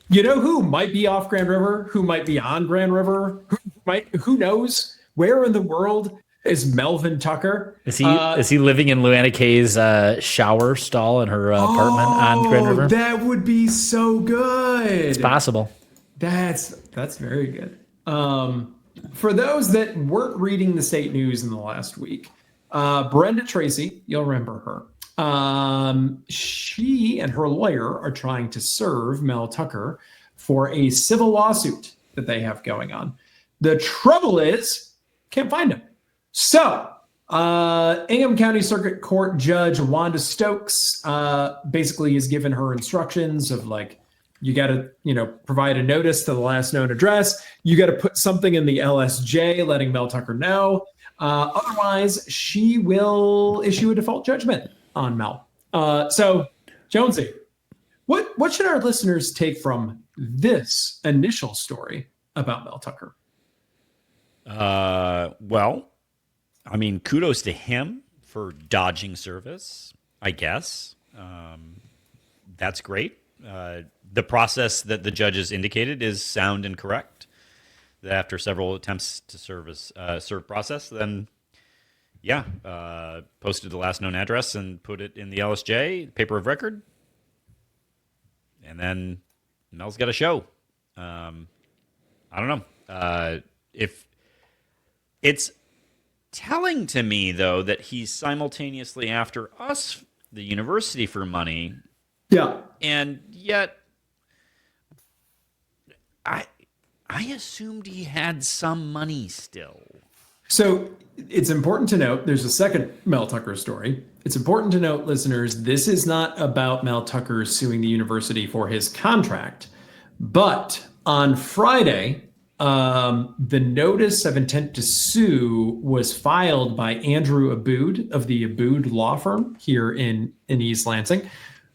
C: You know who might be off Grand River? Who might be on Grand River? Who knows? Where in the world is Melvin Tucker?
B: Is he living in Luana Kay's shower stall in her apartment on Grand River?
C: That would be so good.
B: It's possible.
C: That's very good. For those that weren't reading the state news in the last week, Brenda Tracy, you'll remember her. She and her lawyer are trying to serve Mel Tucker for a civil lawsuit that they have going on. The trouble is, can't find him. So, Ingham County Circuit Court Judge Wanda Stokes basically has given her instructions of like, you got to, provide a notice to the last known address. You got to put something in the LSJ letting Mel Tucker know. Otherwise, she will issue a default judgment on Mel. So, Jonesy, what should our listeners take from this initial story about Mel Tucker?
A: Well, I mean, kudos to him for dodging service, I guess. That's great. The process that the judges indicated is sound and correct. That after several attempts to serve process, then posted the last known address and put it in the LSJ, paper of record. And then Mel's got a show. I don't know. If it's telling to me, though, that he's simultaneously after us, the university, for money.
C: Yeah.
A: And yet, I assumed he had some money still.
C: So it's important to note, there's a second Mel Tucker story. It's important to note, listeners, this is not about Mel Tucker suing the university for his contract. But on Friday, the notice of intent to sue was filed by Andrew Abood of the Abood law firm here in East Lansing,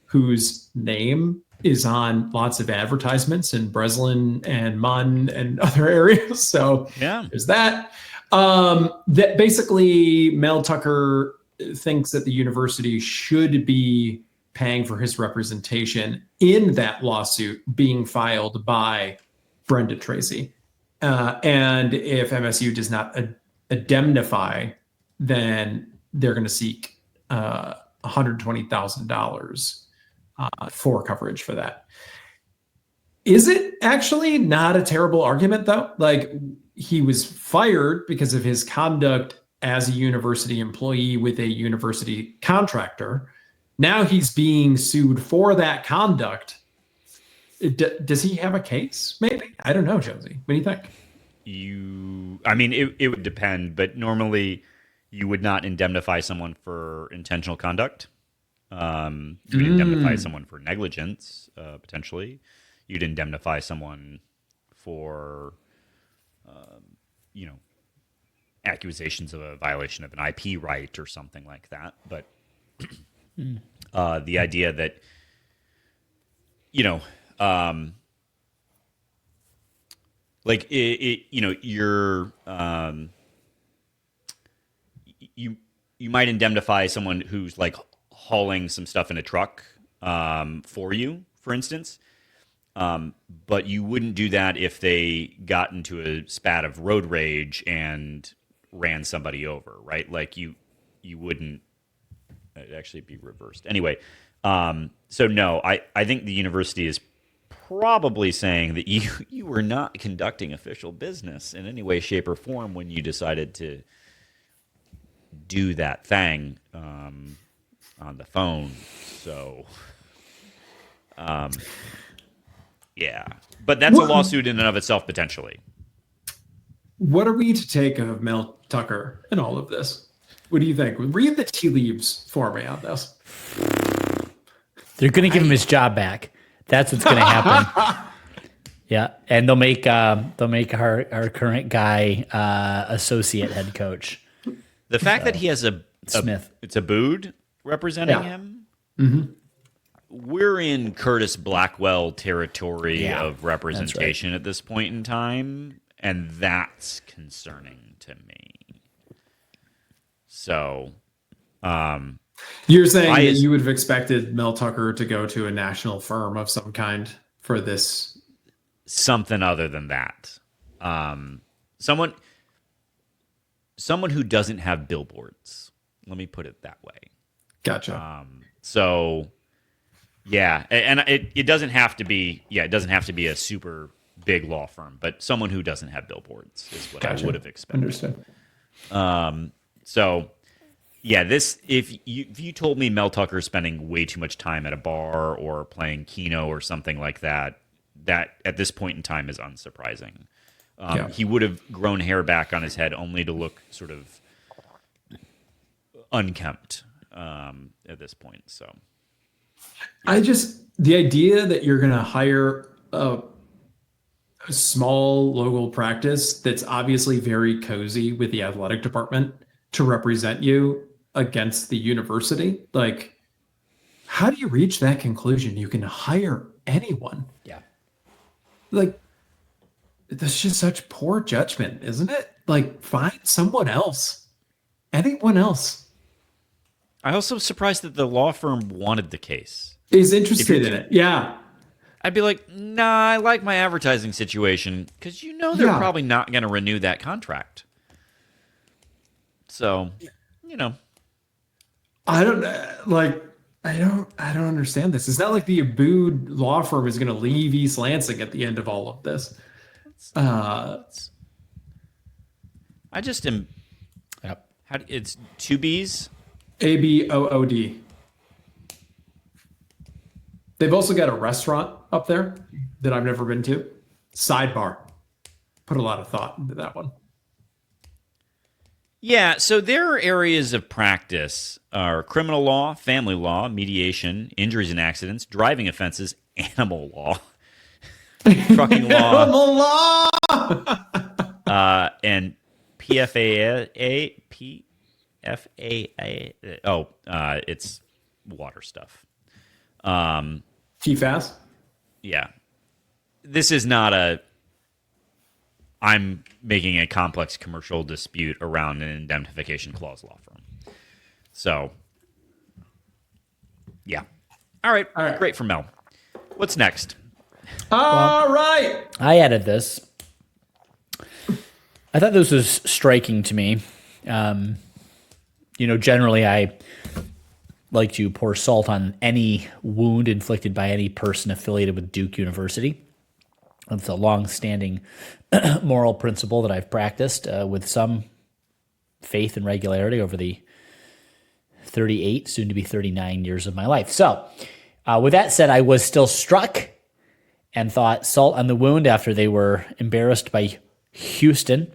C: whose name is on lots of advertisements in Breslin and Munn and other areas. So there's that. That basically Mel Tucker thinks that the university should be paying for his representation in that lawsuit being filed by Brenda Tracy. And if MSU does not indemnify, then they're going to seek $120,000 for coverage for that. Is it actually not a terrible argument, though? Like, he was fired because of his conduct as a university employee with a university contractor. Now he's being sued for that conduct Does he have a case? Maybe. I don't know, Jonesy. What do you think?
A: I mean, it would depend, but normally you would not indemnify someone for intentional conduct. You would indemnify someone for negligence, potentially. You'd indemnify someone for, you know, accusations of a violation of an IP right or something like that. But the idea that, you know, like you know, you might indemnify someone who's like hauling some stuff in a truck for you, for instance. But you wouldn't do that if they got into a spat of road rage and ran somebody over, right? Like you wouldn't. It'd actually be reversed anyway. So no, I think the university is probably saying that you were not conducting official business in any way, shape, or form when you decided to do that thing on the phone. So, yeah, but that's a lawsuit in and of itself potentially.
C: What are we to take of Mel Tucker in all of this? What do you think? Read the tea leaves for me on this.
B: They're going to give him his job back. That's what's going to happen. Yeah, and they'll make our current guy associate head coach.
A: The fact that he has
B: Smith,
A: it's a Bood representing him. Mm-hmm. We're in Curtis Blackwell territory of representation at this point in time, and that's concerning to me. So,
C: you're saying that you would have expected Mel Tucker to go to a national firm of some kind for this?
A: Something other than that. Someone who doesn't have billboards. Let me put it that way.
C: Gotcha.
A: So, yeah, and it doesn't have to be. Yeah, it doesn't have to be a super big law firm, but someone who doesn't have billboards is what I would have expected.
C: Understood.
A: So, yeah, this if you told me Mel Tucker spending way too much time at a bar or playing Keno or something like that, that at this point in time is unsurprising. He would have grown hair back on his head only to look sort of unkempt at this point. So,
C: the idea that you're going to hire a small local practice that's obviously very cozy with the athletic department to represent you against the university, like, how do you reach that conclusion? You can hire anyone.
B: Yeah.
C: Like, that's just such poor judgment, isn't it? Like, find someone else. Anyone else.
A: I also surprised that the law firm wanted the case.
C: Is interested in it. Yeah.
A: I'd be like, nah, I like my advertising situation because they're probably not going to renew that contract. So,
C: I don't understand this. It's not like the Abood law firm is going to leave East Lansing at the end of all of this.
A: I just am.
B: Yep.
A: It's two B's.
C: ABOOD. They've also got a restaurant up there that I've never been to. Sidebar. Put a lot of thought into that one.
A: Yeah, so their areas of practice are criminal law, family law, mediation, injuries and accidents, driving offenses, animal law, trucking law,
C: Animal law,
A: and PFAA. It's water stuff.
C: PFAS.
A: Yeah, this is not I'm making a complex commercial dispute around an indemnification clause law firm. So, yeah. All right. Great for Mel. What's next?
C: All right.
B: I added this. I thought this was striking to me. Generally I like to pour salt on any wound inflicted by any person affiliated with Duke University. It's a long-standing moral principle that I've practiced with some faith and regularity over the 38, soon to be 39 years of my life. So, with that said, I was still struck and thought salt on the wound after they were embarrassed by Houston.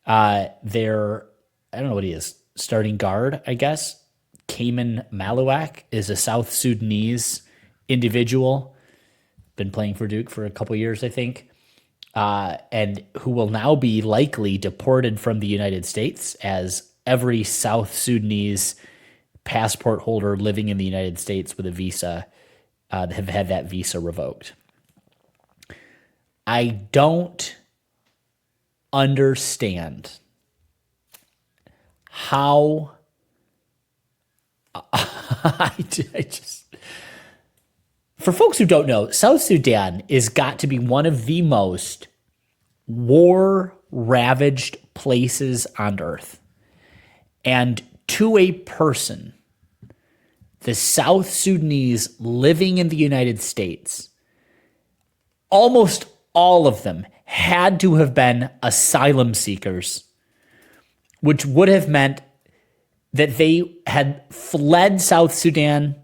B: Their, I don't know what he is, starting guard, I guess, Cayman Maluak, is a South Sudanese individual, been playing for Duke for a couple years, I think, and who will now be likely deported from the United States, as every South Sudanese passport holder living in the United States with a visa have had that visa revoked. I don't understand how I just, for folks who don't know, South Sudan is got to be one of the most war-ravaged places on earth. And to a person, the South Sudanese living in the United States, almost all of them had to have been asylum seekers, which would have meant that they had fled South Sudan.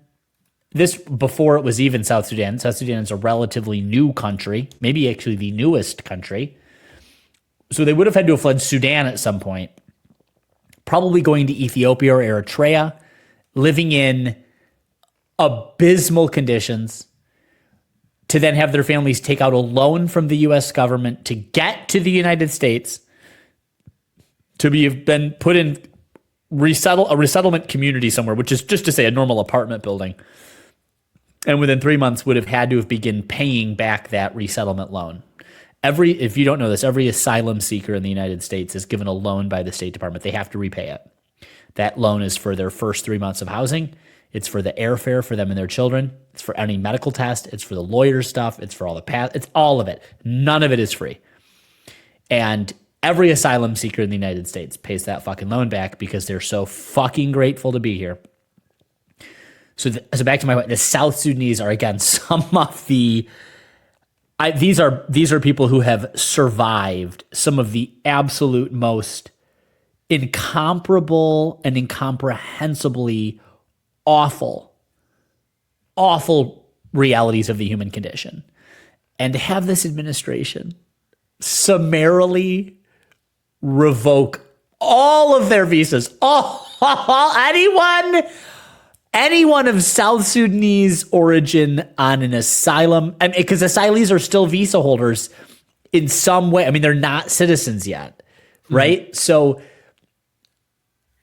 B: This before it was even South Sudan. South Sudan is a relatively new country, maybe actually the newest country. So they would have had to have fled Sudan at some point, probably going to Ethiopia or Eritrea, living in abysmal conditions, to then have their families take out a loan from the U.S. government to get to the United States, to have been put in a resettlement community somewhere, which is just to say a normal apartment building. And within 3 months would have had to have begun paying back that resettlement loan. If you don't know this, every asylum seeker in the United States is given a loan by the State Department. They have to repay it. That loan is for their first 3 months of housing. It's for the airfare for them and their children. It's for any medical test. It's for the lawyer stuff. It's for all the it's all of it. None of it is free. And every asylum seeker in the United States pays that fucking loan back because they're so fucking grateful to be here. So back to my point, the South Sudanese are, again, some of the these are people who have survived some of the absolute most incomparable and incomprehensibly awful realities of the human condition. And to have this administration summarily revoke all of their visas, anyone of South Sudanese origin on an asylum, because asylees are still visa holders in some way. I mean, they're not citizens yet, right? Mm-hmm. So,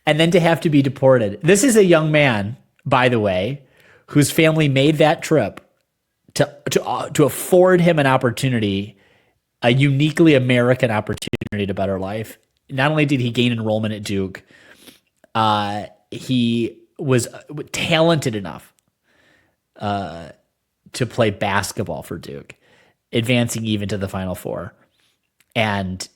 B: and then to have to be deported. This is a young man, by the way, whose family made that trip to afford him an opportunity, a uniquely American opportunity to better life. Not only did he gain enrollment at Duke, he was talented enough to play basketball for Duke, advancing even to the Final Four. And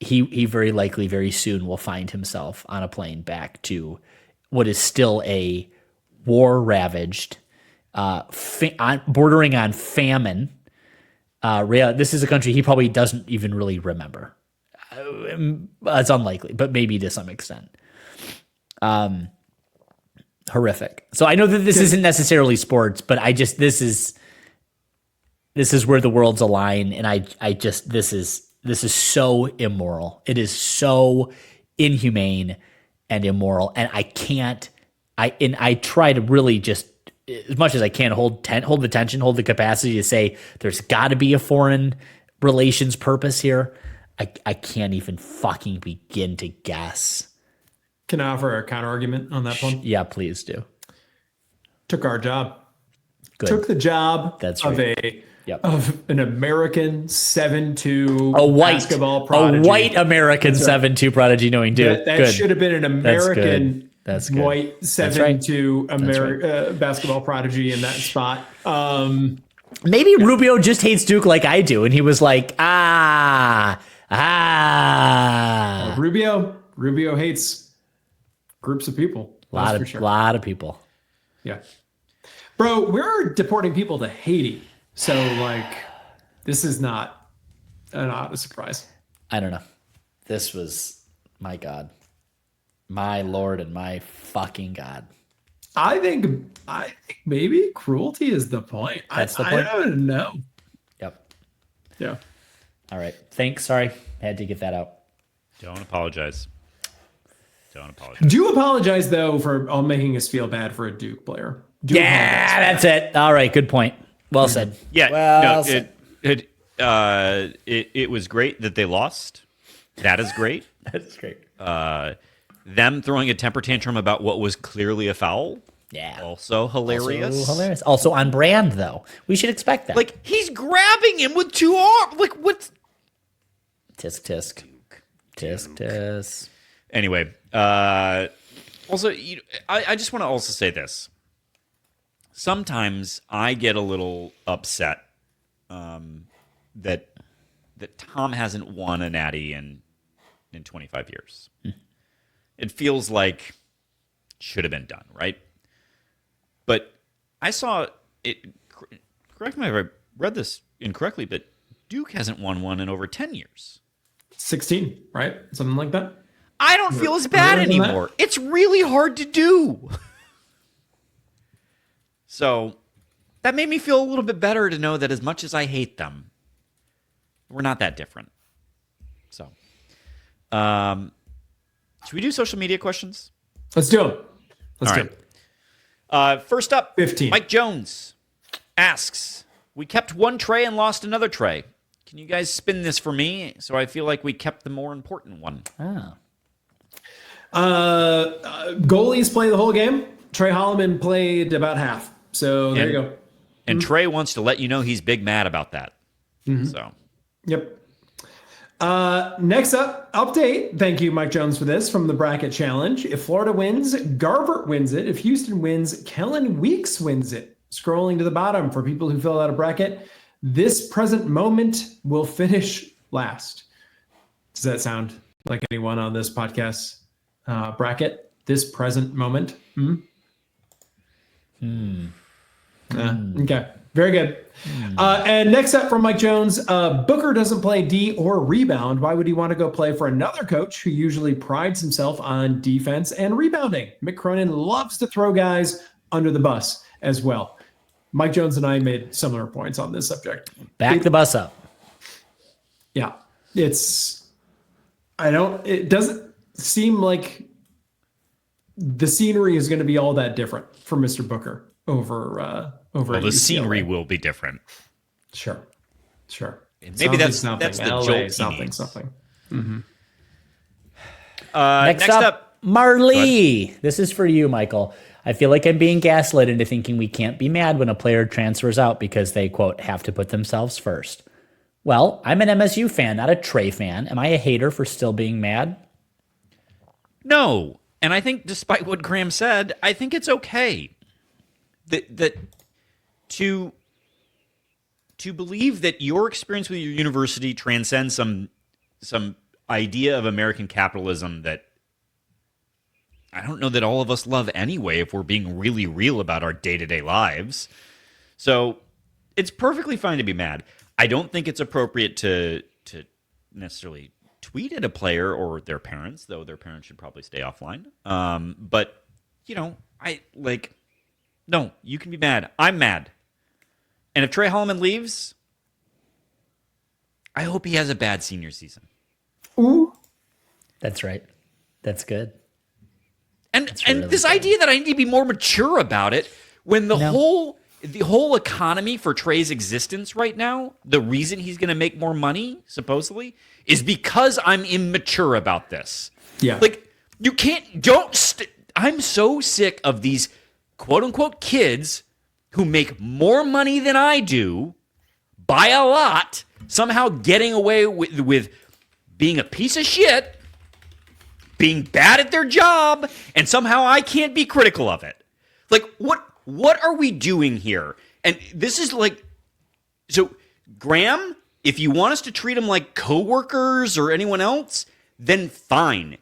B: he very likely very soon will find himself on a plane back to what is still a war-ravaged, bordering on famine. This is a country he probably doesn't even really remember. It's unlikely, but maybe to some extent. Horrific. So I know that this isn't necessarily sports, but this is where the worlds align, and this is so immoral. It is so inhumane and immoral, and I try to really just, as much as I can, hold the tension, hold the capacity to say there's got to be a foreign relations purpose here. I can't even fucking begin to guess.
C: Can I offer a counter argument on that one?
B: Yeah, please do.
C: Took our job.
B: Good.
C: Took the job of an American 7'2" basketball prodigy.
B: A white American 7'2" prodigy knowing Duke.
C: That should have been an American
B: That's good.
C: White 7'2" basketball prodigy in that spot.
B: Maybe Rubio just hates Duke like I do, and he was like,
C: Rubio hates groups of people.
B: A lot of people.
C: Yeah. Bro, we're deporting people to Haiti. So, this is not a surprise.
B: I don't know. This was, my God. My Lord and my fucking God.
C: I think maybe cruelty is the point.
B: That's the point.
C: I don't know.
B: Yep.
C: Yeah.
B: All right. Thanks. Sorry. Had to get that out.
A: Don't apologize. Don't apologize.
C: Do apologize, though, for making us feel bad for a Duke player. Do apologize for
B: That's it. All right. Good point. Well said.
A: Yeah,
B: Well
A: no,
B: said.
A: it was great that they lost. That is great.
B: That's great.
A: Them throwing a temper tantrum about what was clearly a foul.
B: Yeah.
A: Also hilarious.
B: Also hilarious. Also on brand, though. We should expect that.
A: Like, he's grabbing him with two arms. Like, what's...
B: Tisk, tisk. Tisk, tisk.
A: Anyway, also, I just want to also say this. Sometimes I get a little upset that Tom hasn't won a natty in 25 years. It feels like it should have been done, right? But I saw it. Correct me if I read this incorrectly, but Duke hasn't won one in over 10 years.
C: 16, right? Something like that.
A: I don't feel as bad
C: Earlier than that?
A: anymore. It's really hard to do. So that made me feel a little bit better to know that as much as I hate them, we're not that different. So, should we do social media questions?
C: Let's do it. Let's
A: All
C: do
A: right.
C: it.
A: First up,
C: 15.
A: Mike Jones asks, we kept one Trey and lost another Trey. Can you guys spin this for me so I feel like we kept the more important one?
B: Oh.
C: Goalies play the whole game. Trey Holloman played about half. So there you go.
A: And Trey wants to let you know he's big mad about that. So,
C: Yep. Next up, update. Thank you, Mike Jones, for this from the bracket challenge. If Florida wins, Garvert wins it. If Houston wins, Kellen Weeks wins it. Scrolling to the bottom for people who fill out a bracket, this present moment will finish last. Does that sound like anyone on this podcast bracket? This present moment? Okay. Very good. And next up from Mike Jones, Booker doesn't play D or rebound. Why would he want to go play for another coach who usually prides himself on defense and rebounding? Mick Cronin loves to throw guys under the bus as well. Mike Jones and I made similar points on this subject.
B: Back the bus up.
C: Yeah. It doesn't seem like the scenery is going to be all that different for Mr. Booker over
A: well, the
C: at UCLA.
A: scenery will be different.
C: Sure.
A: Maybe that's the
C: LA,
A: jolt he
C: something,
A: needs.
C: something.
A: Next up,
B: Marley. This is for you, Michael. I feel like I'm being gaslit into thinking we can't be mad when a player transfers out because they, quote, have to put themselves first. Well, I'm an MSU fan, not a Trey fan. Am I a hater for still being mad?
A: No. And I think despite what Graham said, I think it's okay that to believe that your experience with your university transcends some idea of American capitalism that I don't know that all of us love anyway if we're being really real about our day-to-day lives. So it's perfectly fine to be mad. I don't think it's appropriate to necessarily tweet at a player or their parents, though their parents should probably stay offline. But, no, you can be mad. I'm mad. And if Trey Holloman leaves, I hope he has a bad senior season.
C: Ooh.
B: That's right. That's good.
A: And
B: really
A: this
B: good.
A: idea that I need to be more mature about it when the whole economy for Trey's existence right now, the reason he's going to make more money, supposedly, is because I'm immature about this.
C: Yeah.
A: Like, you can't, I'm so sick of these quote unquote kids who make more money than I do by a lot, somehow getting away with being a piece of shit, being bad at their job, and somehow I can't be critical of it. Like, what are we doing here? And this is like, so Graham, if you want us to treat them like coworkers or anyone else, then fine.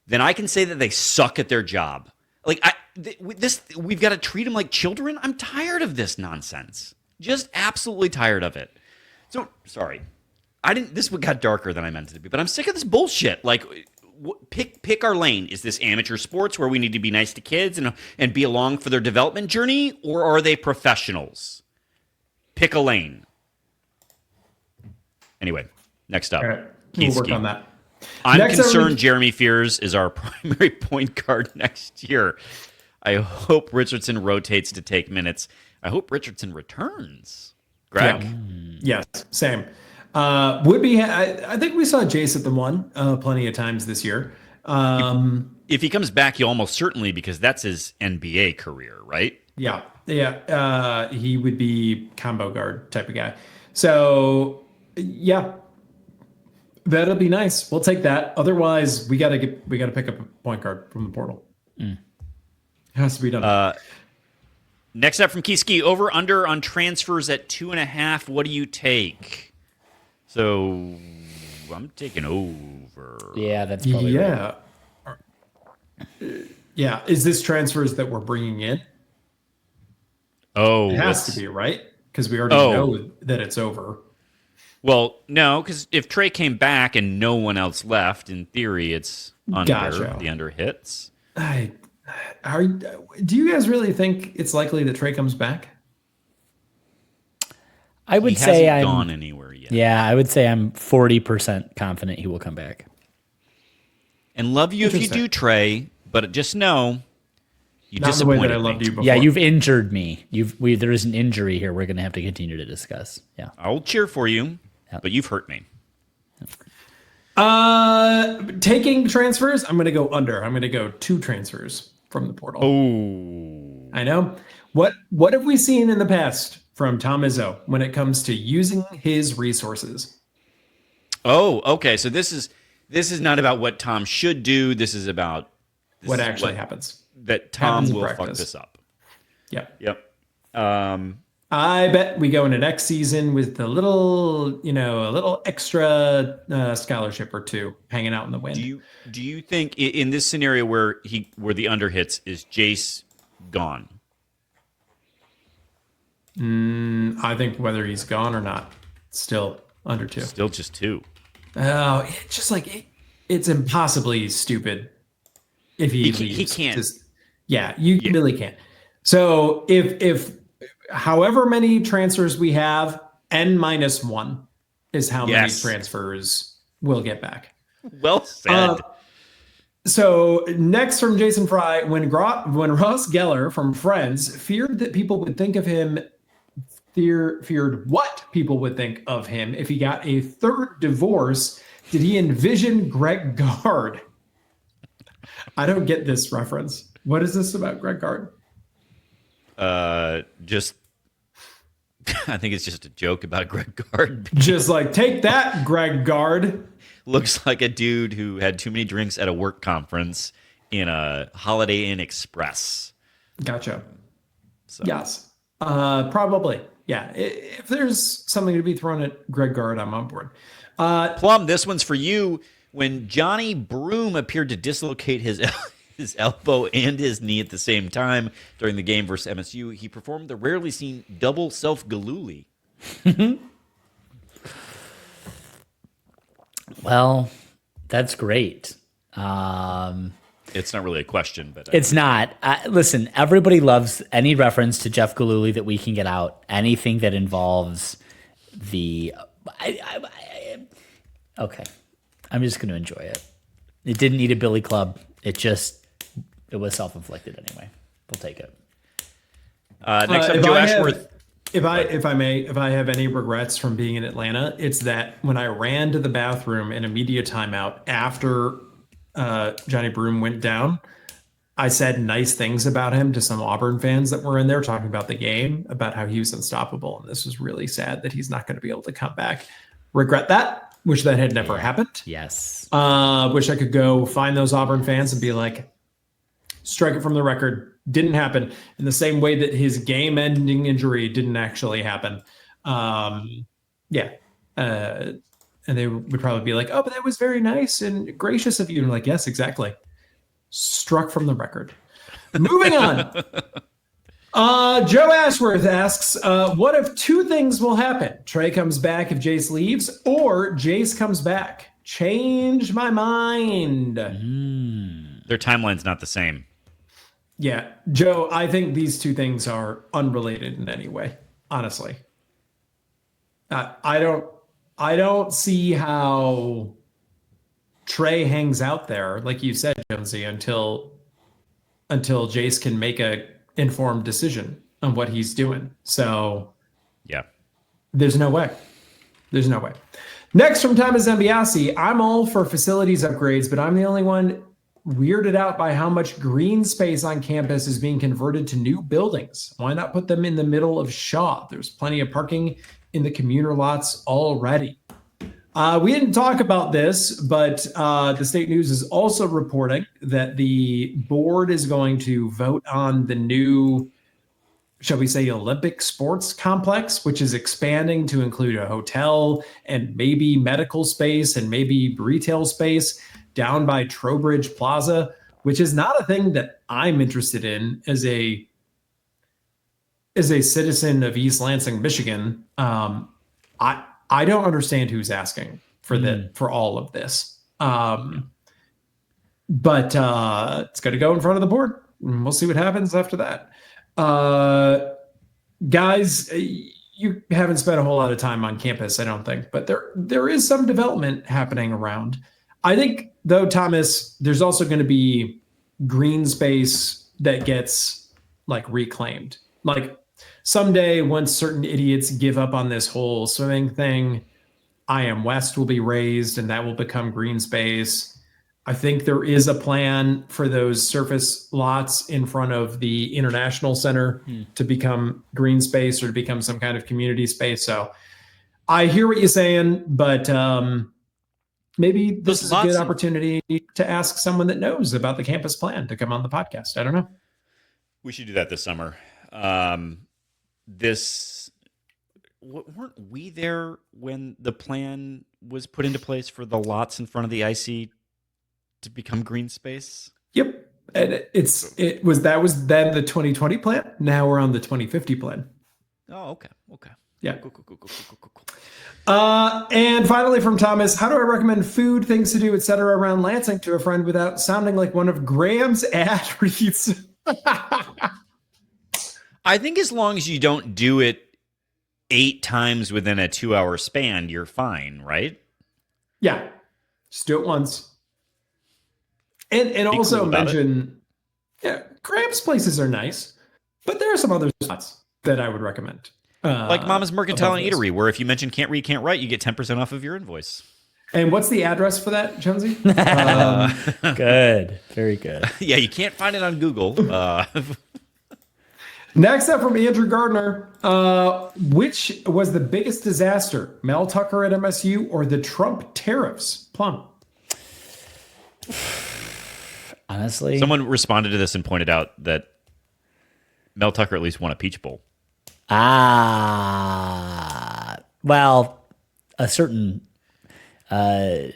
A: Then I can say that they suck at their job. Like, we've got to treat them like children. I'm tired of this nonsense. Just absolutely tired of it. So, sorry. This got darker than I meant it to be, but I'm sick of this bullshit. Like, pick our lane. Is this amateur sports where we need to be nice to kids and be along for their development journey, or are they professionals? Pick a lane. Anyway, next up,
C: All right.
A: Keith
C: We'll work
A: Ski.
C: on that.
A: I'm
C: Next,
A: concerned Jeremy Fears is our primary point guard next year. I hope Richardson rotates to take minutes. I hope Richardson returns. Greg?
C: Yes, same. Would be. I think we saw Jace at the one plenty of times this year.
A: If he comes back, he'll almost certainly, because that's his NBA career, right?
C: Yeah. He would be combo guard type of guy. So yeah, that'll be nice. We'll take that. Otherwise, we gotta pick up a point guard from the portal. It has to be done.
A: Next up from Kiski, over under on transfers at 2.5. What do you take? So I'm taking over.
B: Yeah, that's probably right.
C: Yeah. Is this transfers that we're bringing in?
A: Oh,
C: It has to be, right? Because we already know that it's over.
A: Well, no, because if Trey came back and no one else left, in theory, it's under.
C: Gotcha.
A: The under hits.
C: Do you guys really think it's likely that Trey comes back?
B: I would
A: He
B: say
A: hasn't
B: I'm
A: gone anywhere yet.
B: Yeah, I would say I'm 40% confident he will come back.
A: And love you if you
C: Interesting.
A: do, Trey, but just know you
C: Not in the way
A: disappointed
C: that I
A: me.
C: loved you before.
B: Yeah, you've injured me. There is an injury here we're going to have to continue to discuss. Yeah.
A: I'll cheer for you, but you've hurt me.
C: Taking transfers, I'm going to go under. I'm going to go 2 transfers from the portal.
A: Oh.
C: I know. What have we seen in the past from Tom Izzo when it comes to using his resources?
A: Oh, okay. So this is not about what Tom should do. This is about
C: What actually happens?
A: That Tom
C: Happens in
A: will fuck
C: practice.
A: this up.
C: Yep.
A: I
C: I bet we go into next season with a little extra scholarship or 2 hanging out in the wind.
A: Do you think in this scenario where the under hits, is Jace gone?
C: I think whether he's gone or not, still under 2.
A: Still just 2.
C: Oh, it's just like it's impossibly stupid if he leaves.
A: He can't.
C: You really can't. So if however many transfers we have, n-1 is how many transfers we'll get back.
A: Well said.
C: So next from Jason Fry, when Ross Geller from Friends feared what people would think of him if he got a 3rd divorce, did he envision Greg Gard? I don't get this reference. What is this about Greg Gard?
A: Just I think it's just a joke about Greg Gard.
C: Just like, take that, Greg Gard.
A: Looks like a dude who had too many drinks at a work conference in a Holiday Inn Express.
C: Gotcha. So. Yes. Probably. Yeah. If there's something to be thrown at Greg Gard, I'm on board.
A: Plum, this one's for you. When Johnny Broom appeared to dislocate his elbow and his knee at the same time during the game versus MSU, he performed the rarely seen double self-galooly.
B: Well, that's great.
A: It's not really a question, but
B: It's not. Listen, everybody loves any reference to Jeff Galooly that we can get out. Anything that involves the... okay. I'm just going to enjoy it. It didn't need a billy club. It was self-inflicted anyway. We'll take it.
A: next up, Joe Ashworth.
C: If I have any regrets from being in Atlanta, it's that when I ran to the bathroom in a media timeout after Johnny Broom went down, I said nice things about him to some Auburn fans that were in there talking about the game, about how he was unstoppable. And this was really sad that he's not going to be able to come back. Regret that. Wish that had never happened.
B: Yes.
C: Wish I could go find those Auburn fans and be like, strike it from the record. Didn't happen, in the same way that his game-ending injury didn't actually happen. And they would probably be like, oh, but that was very nice and gracious of you. And I'm like, yes, exactly. Struck from the record. Moving on. Joe Ashworth asks, what if 2 things will happen? Trey comes back if Jace leaves, or Jace comes back? Change my mind.
A: Their timeline's not the same.
C: Yeah, Joe, I think these 2 things are unrelated in any way, honestly. I don't I don't see how Trey hangs out there, like you said, Jonesy, until Jace can make a informed decision on what he's doing. So
A: Yeah.
C: there's no way. There's no way. Next from Thomas Zambiasi, I'm all for facilities upgrades, but I'm the only one weirded out by how much green space on campus is being converted to new buildings. Why not put them in the middle of Shaw? There's plenty of parking in the commuter lots already. We didn't talk about this, but the State News is also reporting that the board is going to vote on the new, shall we say, Olympic sports complex, which is expanding to include a hotel and maybe medical space and maybe retail space down by Trowbridge Plaza, which is not a thing that I'm interested in as a citizen of East Lansing, Michigan. I don't understand who's asking for all of this. But it's going to go in front of the board. And we'll see what happens after that. Guys, you haven't spent a whole lot of time on campus, I don't think, but there is some development happening around. I think, though, Thomas, there's also going to be green space that gets like reclaimed. Like someday, once certain idiots give up on this whole swimming thing, I Am West will be raised and that will become green space. I think there is a plan for those surface lots in front of the International Center to become green space or to become some kind of community space. So I hear what you're saying, but maybe this is a good opportunity to ask someone that knows about the campus plan to come on the podcast. I don't know.
A: We should do that this summer. Weren't we there when the plan was put into place for the lots in front of the IC to become green space?
C: Yep. And that was then the 2020 plan. Now we're on the 2050 plan.
A: Oh, okay.
C: Yeah.
A: Cool.
C: And finally from Thomas, how do I recommend food, things to do, etc. around Lansing to a friend without sounding like one of Graham's ad reads?
A: I think as long as you don't do it 8 times within a 2-hour span, you're fine, right?
C: Yeah. Just do it once. And
A: Be
C: also
A: cool about
C: mention, Graham's places are nice, but there are some other spots that I would recommend.
A: Like Mama's Mercantile and Eatery, where if you mention can't read, can't write, you get 10% off of your invoice.
C: And what's the address for that, Jonesy?
B: Good. Very good.
A: Yeah, you can't find it on Google.
C: Next up from Andrew Gardner, which was the biggest disaster, Mel Tucker at MSU or the Trump tariffs? Plum.
B: Honestly,
A: Someone responded to this and pointed out that Mel Tucker at least won a Peach Bowl.
B: Well, a certain I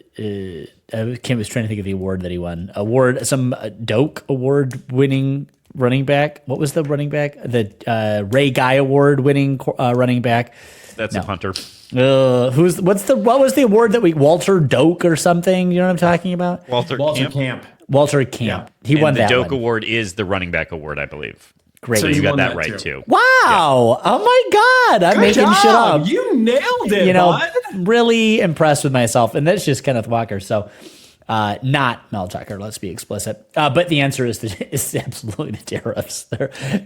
B: was trying to think of the award that he won. Some Doak Award winning running back. What was the running back? The Ray Guy Award winning running back.
A: That's a punter.
B: What was the award that Walter Doak or something? You know what I'm talking about?
A: Walter Camp.
B: Walter Camp.
C: Yeah.
B: He won
A: the
B: that
A: Doak
B: one.
A: Award is the running back award, I believe.
B: Great.
A: So
C: he
A: you got
C: won
A: that
C: that
A: right
C: too.
A: too.
B: Wow. Yeah. Oh my God. I'm
C: Good
B: making
C: job.
B: shit up.
C: You nailed it, bud.
B: Really impressed with myself. And that's just Kenneth Walker. So not Mel Tucker, let's be explicit. But the answer is absolutely the tariffs.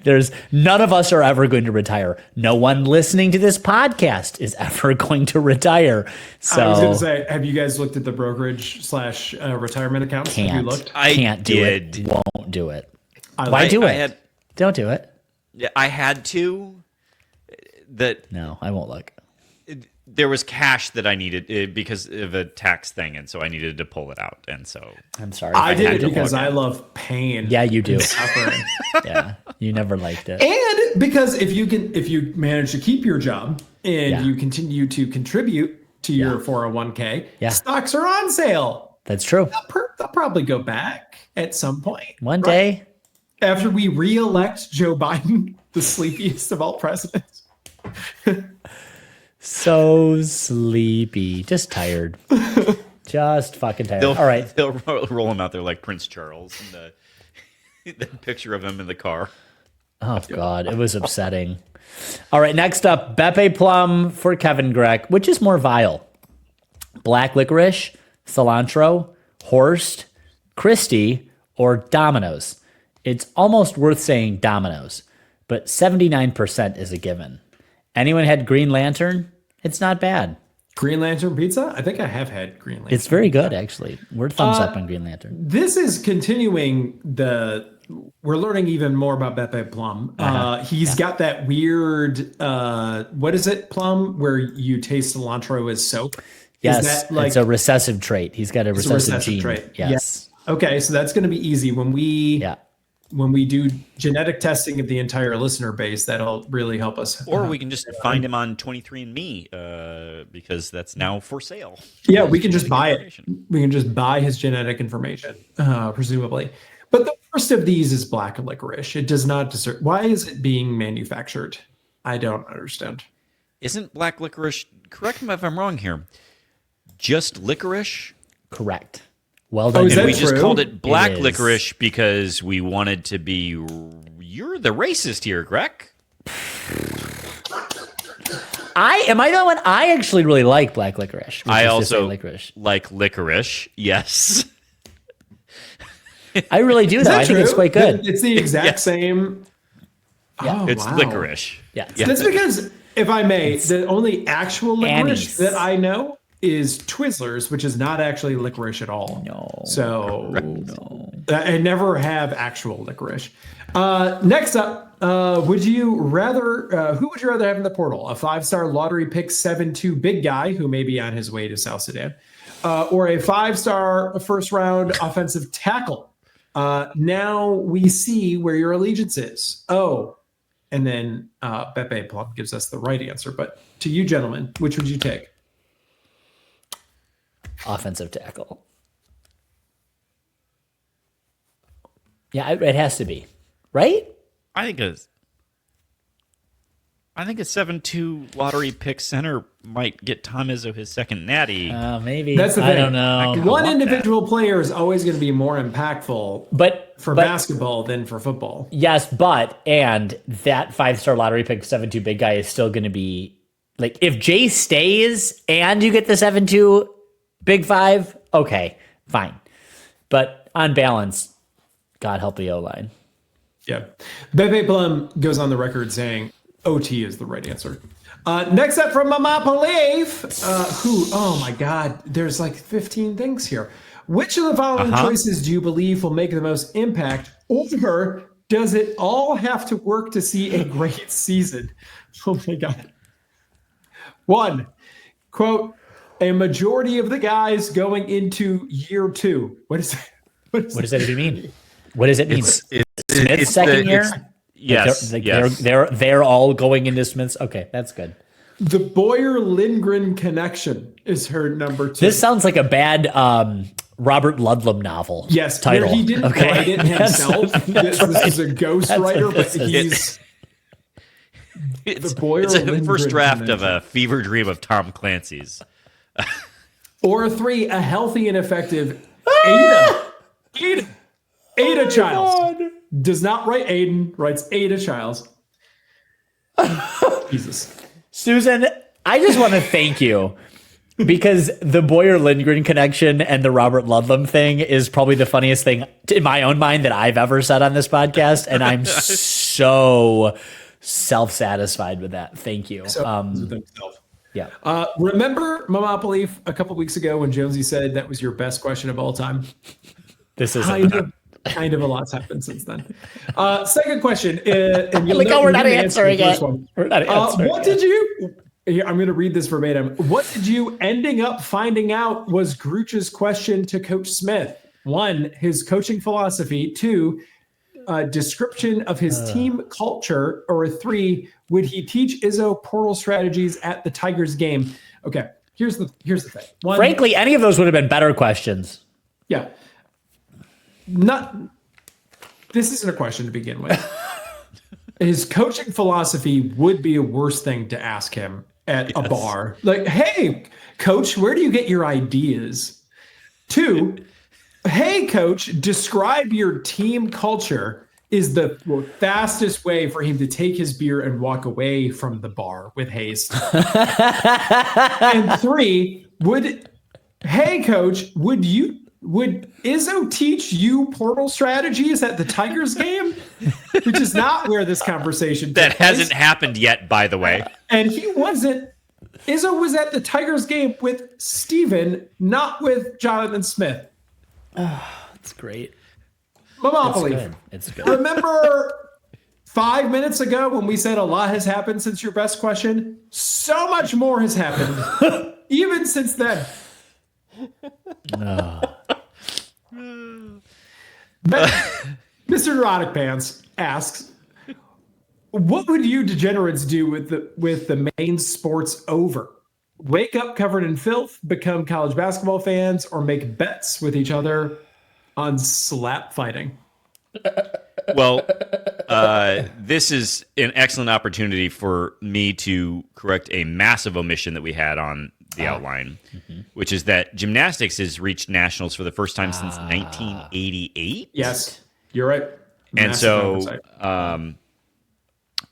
B: There's none of us are ever going to retire. No one listening to this podcast is ever going to retire. So
C: I was going to say, have you guys looked at the brokerage / retirement accounts? Have you looked?
A: I
B: can't do
A: did.
B: it. Won't do it.
C: Why
B: do it? Don't do it.
A: Yeah, I had to.
B: No, I won't look.
A: There was cash that I needed because of a tax thing, and so I needed to pull it out. And so
B: I'm sorry.
C: I did
A: had
C: it
A: to
C: because
A: log
C: I
A: in.
C: love pain.
B: Yeah, you do.
C: Suffering.
B: Yeah, you never liked it.
C: And because if you manage to keep your job and
B: Yeah.
C: you continue to contribute to your 401k,
B: Yeah.
C: stocks are on sale.
B: That's true.
C: They'll probably go back at some point.
B: One
C: right?
B: day.
C: After we re-elect Joe Biden, the sleepiest of all presidents.
B: So sleepy. Just tired. Just fucking tired. All right.
A: They'll roll him out there like Prince Charles and the picture of him in the car.
B: Oh, God. It was upsetting. All right. Next up, Beppe Plum for Kevin Greck. Which is more vile? black licorice, cilantro, Horst, Christie, or Domino's. It's almost worth saying Domino's, but 79% is a given. Anyone had Green Lantern? It's not bad.
C: Green Lantern pizza? I think I have had Green Lantern.
B: It's very good, actually. We're thumbs up on Green Lantern.
C: This is continuing we're learning even more about Beppe Plum. He's got that weird, what is it, Plum, where you taste cilantro as soap?
B: Yes, it's a recessive trait. He's got a recessive gene.
C: Trait.
B: Yes.
C: Yeah. Okay, so that's going to be easy when we do genetic testing of the entire listener base. That'll really help us.
A: Or we can just find him on 23andMe because that's now for sale.
C: Yeah, we can just buy it. We can just buy his genetic information, presumably. But the worst of these is black licorice. It does not deserve. Why is it being manufactured? I don't understand.
A: Isn't black licorice, correct me if I'm wrong here, just licorice?
B: Correct. Well done.
C: Is
A: And
C: that
A: we just
C: true?
A: called it black
B: It is.
A: licorice because we wanted to be. You're the racist here, Greg.
B: Am I the one? I actually really like black licorice. which
A: I
B: is to say
A: also
B: licorice.
A: like licorice. Yes.
B: I really do,
C: Is
B: though.
C: that
B: I think it's
C: true?
B: quite good.
C: It's the exact
A: Yes.
C: same.
B: Yeah.
C: Oh,
A: It's
C: wow.
A: licorice.
B: Yeah.
C: That's because, if I may, the only actual licorice
B: anise.
C: that I know is Twizzlers, which is not actually licorice at all.
B: No.
C: So
B: No.
C: I never have actual licorice. Next up, who would you rather have in the portal? A 5-star lottery pick 7-2 big guy who may be on his way to South Sudan, or a 5-star first round offensive tackle? Now we see where your allegiance is. Oh, and then Beppe Plum gives us the right answer. But to you, gentlemen, which would you take?
B: Offensive tackle. Yeah, it has to be. Right?
A: I think a 7-2 lottery pick center might get Tom Izzo his second natty.
B: Maybe.
C: That's the thing.
B: I don't know.
C: One
A: want
C: individual player is always going to be more impactful
B: But
C: for basketball than for football.
B: Yes, and that 5-star lottery pick 7-2 big guy is still going to be like, if Jay stays and you get the 7-2 big 5, okay, fine. But on balance, God help the O-line.
C: Yeah. Beppe Plum goes on the record saying OT is the right answer. Next up from Mama Palave, oh my God, there's like 15 things here. Which of the following choices do you believe will make the most impact, or does it all have to work to see a great season? Oh my God. 1, quote, a majority of the guys going into year 2. What is that?
B: What does that even mean? What does it mean? Smith's
A: It's
B: second year?
A: Yes. Yes.
B: They're all going into Smith's. Okay, that's good.
C: The Boyer-Lindgren connection is her number 2.
B: This sounds like a bad Robert Ludlum novel.
C: Yes,
B: title.
C: He didn't write it himself. This is a ghostwriter, but
B: this
C: he's
A: It's
C: Boyer-Lindgren
A: a first draft of
C: connection.
A: a fever dream of Tom Clancy's.
C: Or 3, a healthy and effective Ada Childs. Does not write Aiden, writes Ada Childs. Jesus.
B: Susan, I just want to thank you because the Boyer-Lindgren connection and the Robert Ludlum thing is probably the funniest thing in my own mind that I've ever said on this podcast, and I'm so self-satisfied with that. Thank you. Yeah.
C: Remember Momopoly a couple weeks ago when Jonesy said that was your best question of all time?
B: This is
C: Kind of a lot's happened since then. Second question. And you'll
B: like,
C: know
B: oh, we're
C: you
B: not
C: didn't answer
B: answering
C: the first
B: it.
C: one.
B: We're not answering
C: What
B: it.
C: did you... Here, I'm going to read this verbatim. What did you ending up finding out was Grooch's question to Coach Smith? 1, his coaching philosophy. 2, description of his team culture. Or 3, would he teach Izzo portal strategies at the Tigers game? Okay, here's the thing. 1,
B: Frankly, any of those would have been better questions.
C: yeah. This isn't a question to begin with. His coaching philosophy would be a worse thing to ask him at a bar. Like, hey, coach, where do you get your ideas? 2, hey, coach, describe your team culture is the fastest way for him to take his beer and walk away from the bar with haste. And 3, would Hey, coach, would Izzo teach you portal strategies at the Tigers game? Which is not where this conversation
A: That
C: took place.
A: hasn't happened yet, by the way.
C: And he wasn't. Izzo was at the Tigers game with Steven, not with Jonathan Smith.
B: That's great.
C: Monopoly.
B: It's good.
C: Remember 5 minutes ago when we said a lot has happened since your best question? So much more has happened, even since then. Mr. Neurotic Pants asks, what would you degenerates do with the main sports over? Wake up covered in filth, become college basketball fans, or make bets with each other on slap fighting?
A: Well, this is an excellent opportunity for me to correct a massive omission that we had on the outline, which is that gymnastics has reached nationals for the first time since 1988.
C: Yes, you're right.
A: And
C: Massive
A: so
C: oversight.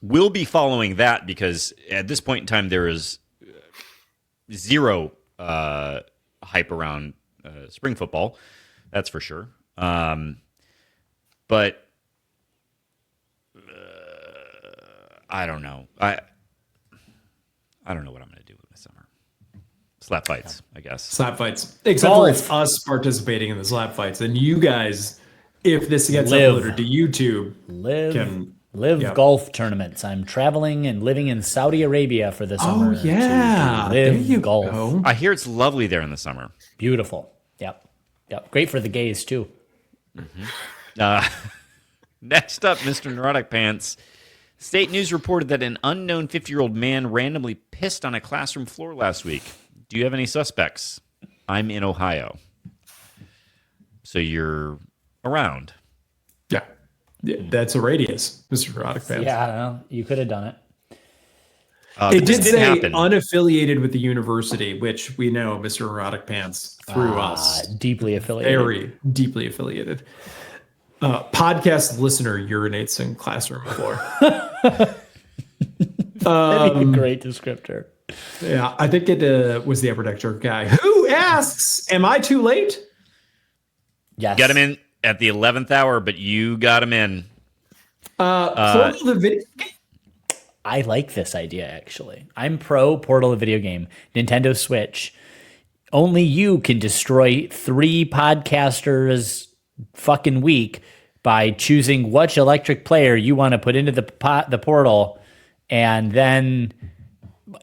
A: we'll be following that because at this point in time, there is zero hype around spring football. That's for sure. But I don't know. I don't know what I'm going to do this summer. Slap fights, I guess.
C: Slap fights. Except for it's us participating in the slap fights. And you guys, if this gets uploaded to YouTube,
B: live golf tournaments. I'm traveling and living in Saudi Arabia for the summer.
C: Oh, yeah.
B: There
C: you
B: golf.
C: go.
A: I hear it's lovely there in the summer.
B: Beautiful. Yep. Great for the gays, too.
A: Next up, Mr. Neurotic Pants. State News reported that an unknown 50-year-old man randomly pissed on a classroom floor last week. Do you have any suspects? I'm in Ohio. So you're around.
C: Yeah. That's a radius, Mr. Neurotic Pants.
B: Yeah, I don't know. You could have done it.
C: It did say
A: happen.
C: unaffiliated with the university, which we know Mr. Neurotic Pants through us.
B: Deeply affiliated.
C: Very deeply affiliated. Podcast listener urinates in classroom floor.
B: That'd be a great descriptor.
C: Yeah, I think it was the Upper Deck Jerk guy who asks, am I too late?
B: Yes.
A: Got him in at the 11th hour, but you got him in.
C: Portal the video game.
B: I like this idea, actually. I'm pro Portal, a video game. Nintendo Switch. Only you can destroy 3 podcasters fucking week by choosing which electric player you want to put into the portal, and then,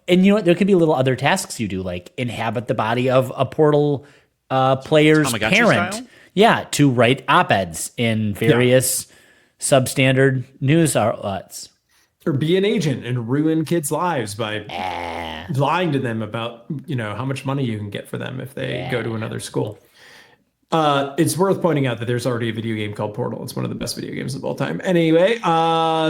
B: and you know what? There could be little other tasks you do, like inhabit the body of a portal player's
A: Tamagotchi
B: parent.
A: style?
B: Yeah, to write op-eds in various substandard news outlets.
C: Or be an agent and ruin kids' lives by lying to them about, how much money you can get for them if they go to another school. It's worth pointing out that there's already a video game called Portal. It's one of the best video games of all time. Anyway,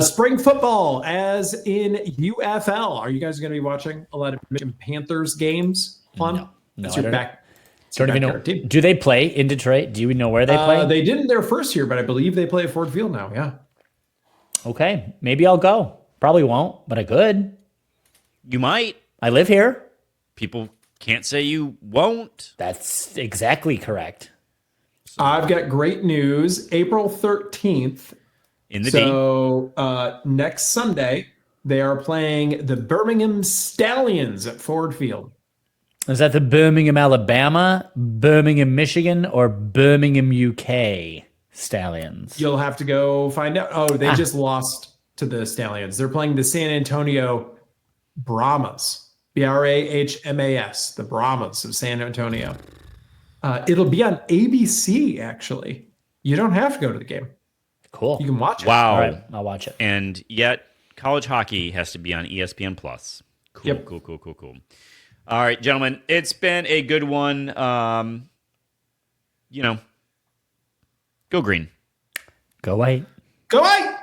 C: spring football, as in UFL. Are you guys going to be watching a lot of Michigan Panthers games?
B: No,
C: That's
B: I
C: your
B: don't-
C: back.
B: Don't even know.
C: backyard team.
B: Do they play in Detroit? Do you know where they play?
C: They didn't their first year, but I believe they play at Ford Field now. Yeah.
B: Okay, maybe I'll go. Probably won't, but I could.
A: You might.
B: I live here.
A: People can't say you won't.
B: That's exactly correct.
C: I've got great news. April 13th.
A: In the D.
C: So next Sunday, they are playing the Birmingham Stallions at Ford Field.
B: Is that the Birmingham, Alabama, Birmingham, Michigan, or Birmingham, UK Stallions?
C: You'll have to go find out. Oh, they just lost to the Stallions. They're playing the San Antonio Brahmas. Brahmas. The Brahmas of San Antonio. It'll be on ABC, actually. You don't have to go to the game.
B: Cool.
C: You can watch it.
A: Wow.
B: All right, I'll watch it.
A: And yet, college hockey has to be on ESPN Plus. Cool,
C: Yep.
A: cool. All right, gentlemen, it's been a good one. Go green.
B: Go white.
C: Go White!